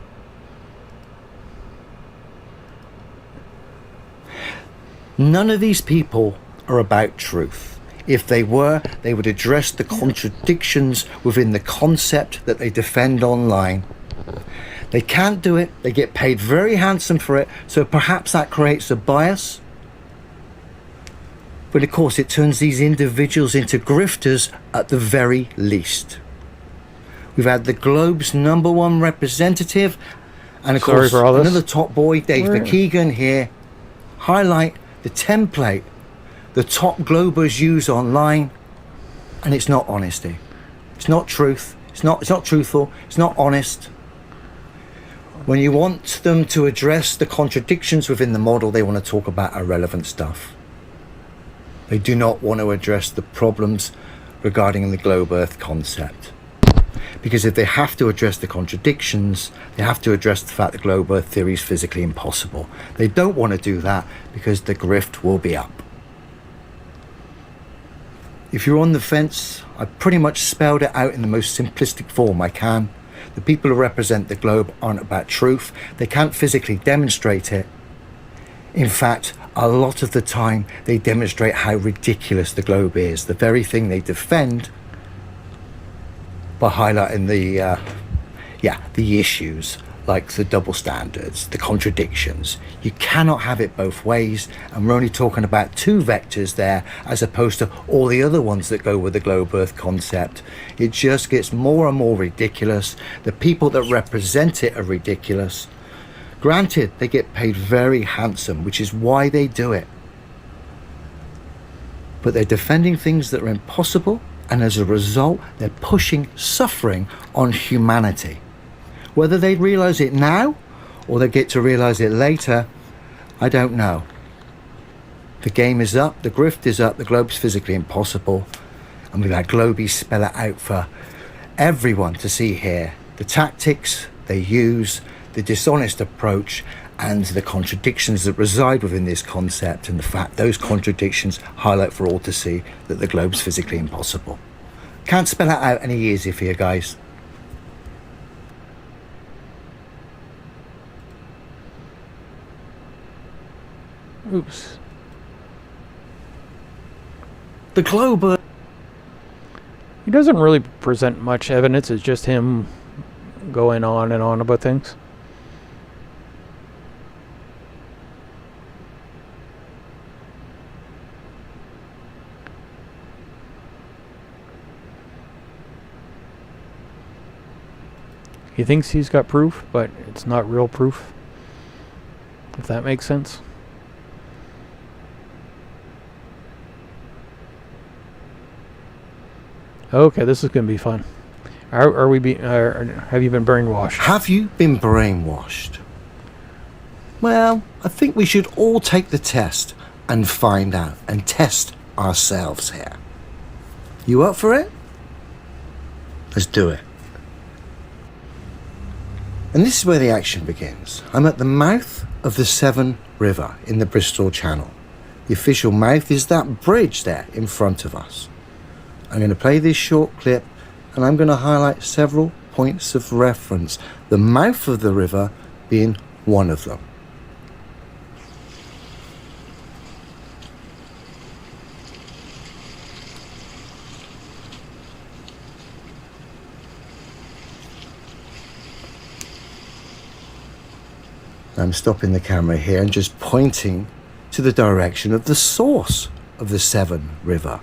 None of these people are about truth. If they were, they would address the contradictions within the concept that they defend online. They can't do it, they get paid very handsome for it, so perhaps that creates a bias. But of course it turns these individuals into grifters at the very least. We've had the Globe's #1 representative, and of course another top boy, Dave McKeegan here, highlight the template the top Globers use online, and it's not honesty. It's not truth. It's not truthful. It's not honest. When you want them to address the contradictions within the model, they want to talk about irrelevant stuff. They do not want to address the problems regarding the globe Earth concept. Because if they have to address the contradictions, they have to address the fact that globe Earth theory is physically impossible. They don't want to do that because the grift will be up. If you're on the fence, I pretty much spelled it out in the most simplistic form I can. The people who represent the globe aren't about truth. They can't physically demonstrate it. In fact, a lot of the time they demonstrate how ridiculous the globe is, the very thing they defend, by highlighting the issues like the double standards, the contradictions. You cannot have it both ways, and we're only talking about 2 vectors there as opposed to all the other ones that go with the globe Earth concept. It just gets more and more ridiculous. The people that represent it are ridiculous. Granted, they get paid very handsome, which is why they do it. But they're defending things that are impossible, and as a result, they're pushing suffering on humanity. Whether they realise it now, or they get to realise it later, I don't know. The game is up, the grift is up, the globe's physically impossible, and we've had Globies spell it out for everyone to see here. The tactics they use, the dishonest approach, and the contradictions that reside within this concept, and the fact those contradictions highlight for all to see that the globe's physically impossible. Can't spell it out any easier for you guys. Oops. The globe... He doesn't really present much evidence. It's just him going on and on about things. He thinks he's got proof, but it's not real proof. If that makes sense. Okay, this is going to be fun. Have you been brainwashed? Have you been brainwashed? Well, I think we should all take the test and find out and test ourselves here. You up for it? Let's do it. And this is where the action begins. I'm at the mouth of the Severn River in the Bristol Channel. The official mouth is that bridge there in front of us. I'm going to play this short clip, and I'm going to highlight several points of reference, the mouth of the river being one of them. I'm stopping the camera here and just pointing to the direction of the source of the Severn River,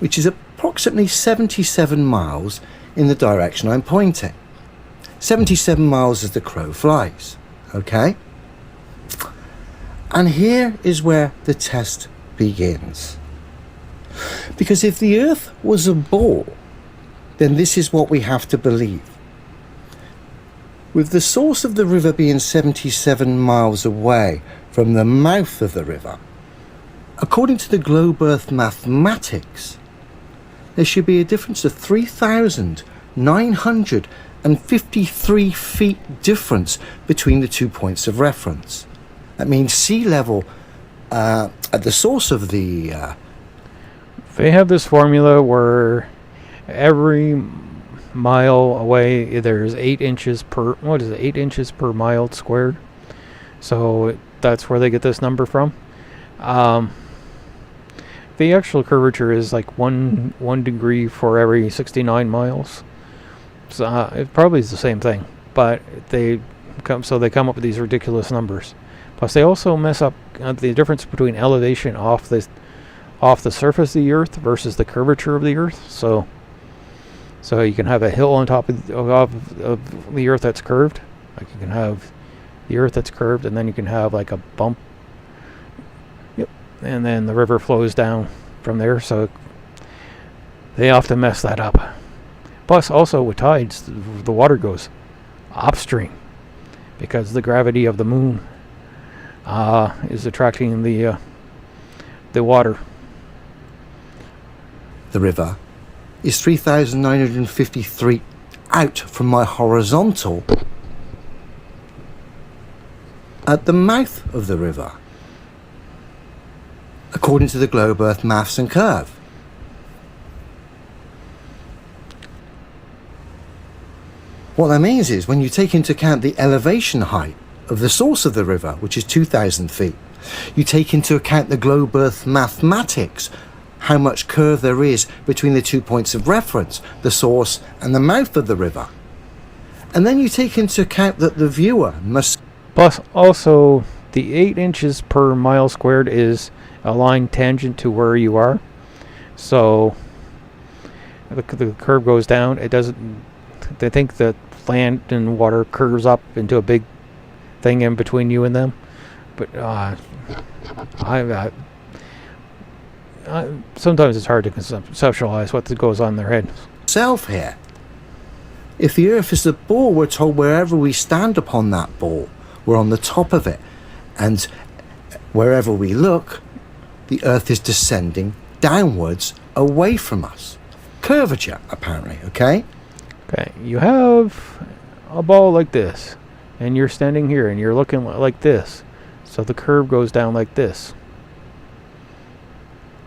which is approximately 77 miles in the direction I'm pointing. 77 miles as the crow flies, okay? And here is where the test begins. Because if the Earth was a ball, then this is what we have to believe. With the source of the river being 77 miles away from the mouth of the river, according to the globe Earth mathematics, there should be a difference of 3,953 feet difference between the 2 points of reference. That means sea level at the source of the... They have this formula where every mile away, there's 8 inches per, 8 inches per mile squared. So that's where they get this number from. The actual curvature is like one degree for every 69 miles. So it probably is the same thing, but they come up with these ridiculous numbers. Plus, they also mess up the difference between elevation off the surface of the Earth versus the curvature of the Earth. So you can have a hill on top of the Earth that's curved. Like you can have the Earth that's curved, and then you can have like a bump. Yep. And then the river flows down from there. So they often mess that up. Plus, also with tides, the water goes upstream because the gravity of the moon is attracting the water. The river is 3,953 out from my horizontal at the mouth of the river, according to the Globe Earth Maths and Curve. What that means is when you take into account the elevation height of the source of the river, which is 2,000 feet, you take into account the Globe Earth mathematics, how much curve there is between the 2 points of reference, the source and the mouth of the river. And then you take into account that the viewer must... Plus, also, the 8 inches per mile squared is a line tangent to where you are. So, the curve goes down. It doesn't... They think that land and water curves up into a big thing in between you and them. But, sometimes it's hard to conceptualize what goes on in their head. Self here. If the Earth is a ball, we're told wherever we stand upon that ball, we're on the top of it. And wherever we look, the Earth is descending downwards away from us. Curvature, apparently, okay? Okay, you have a ball like this, and you're standing here, and you're looking like this. So the curve goes down like this.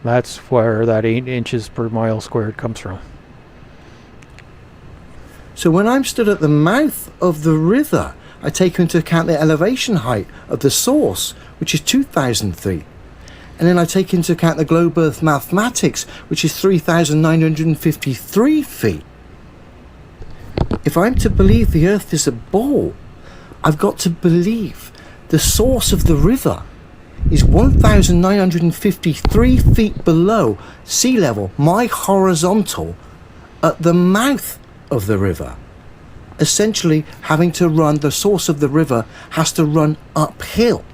That's where that 8 inches per mile squared comes from. So when I'm stood at the mouth of the river, I take into account the elevation height of the source, which is 2,000 feet. And then I take into account the Globe Earth mathematics, which is 3,953 feet. If I'm to believe the Earth is a ball, I've got to believe the source of the river is 1,953 feet below sea level, my horizontal, at the mouth of the river. Essentially having to run, the source of the river has to run uphill.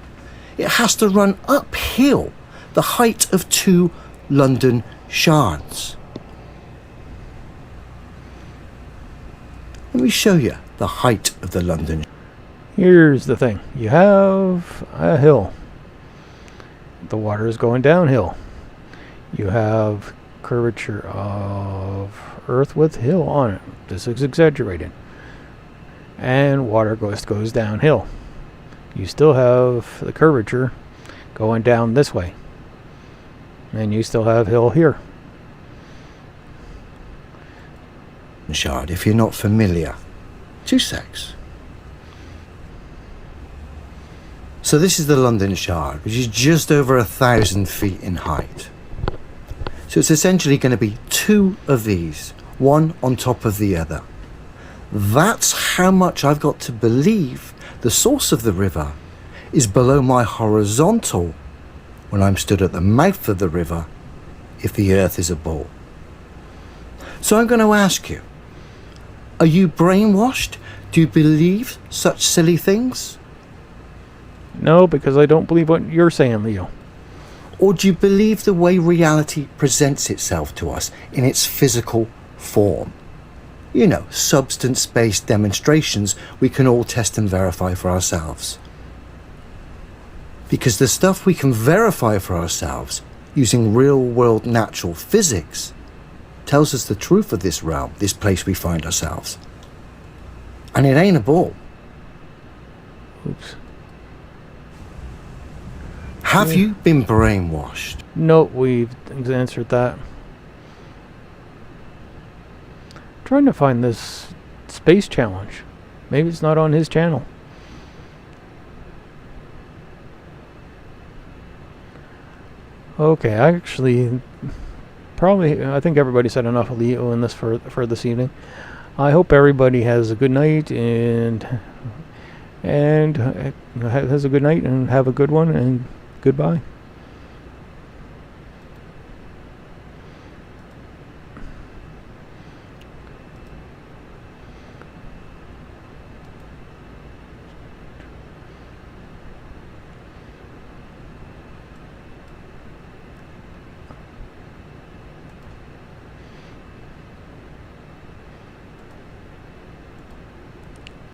It has to run uphill the height of 2 London shards. Let me show you the height of the London. Here's the thing. You have a hill. The water is going downhill. You have curvature of Earth with hill on it. This is exaggerated. And water goes downhill. You still have the curvature going down this way. And you still have hill here. Shard, if you're not familiar. 2 secs. So this is the London Shard, which is just over 1,000 feet in height. So it's essentially going to be 2 of these, one on top of the other. That's how much I've got to believe the source of the river is below my horizontal when I'm stood at the mouth of the river, if the Earth is a ball. So I'm going to ask you, are you brainwashed? Do you believe such silly things? No, because I don't believe what you're saying, Leo. Or do you believe the way reality presents itself to us in its physical form? You know, substance-based demonstrations we can all test and verify for ourselves. Because the stuff we can verify for ourselves using real-world natural physics tells us the truth of this realm, this place we find ourselves. And it ain't a ball. Oops. Have you been brainwashed? No, we've answered that. trying to find this space challenge. Maybe it's not on his channel. Okay, I think everybody said enough of Leo in this for this evening. I hope everybody has a good night and has a good night and have a good one, and goodbye.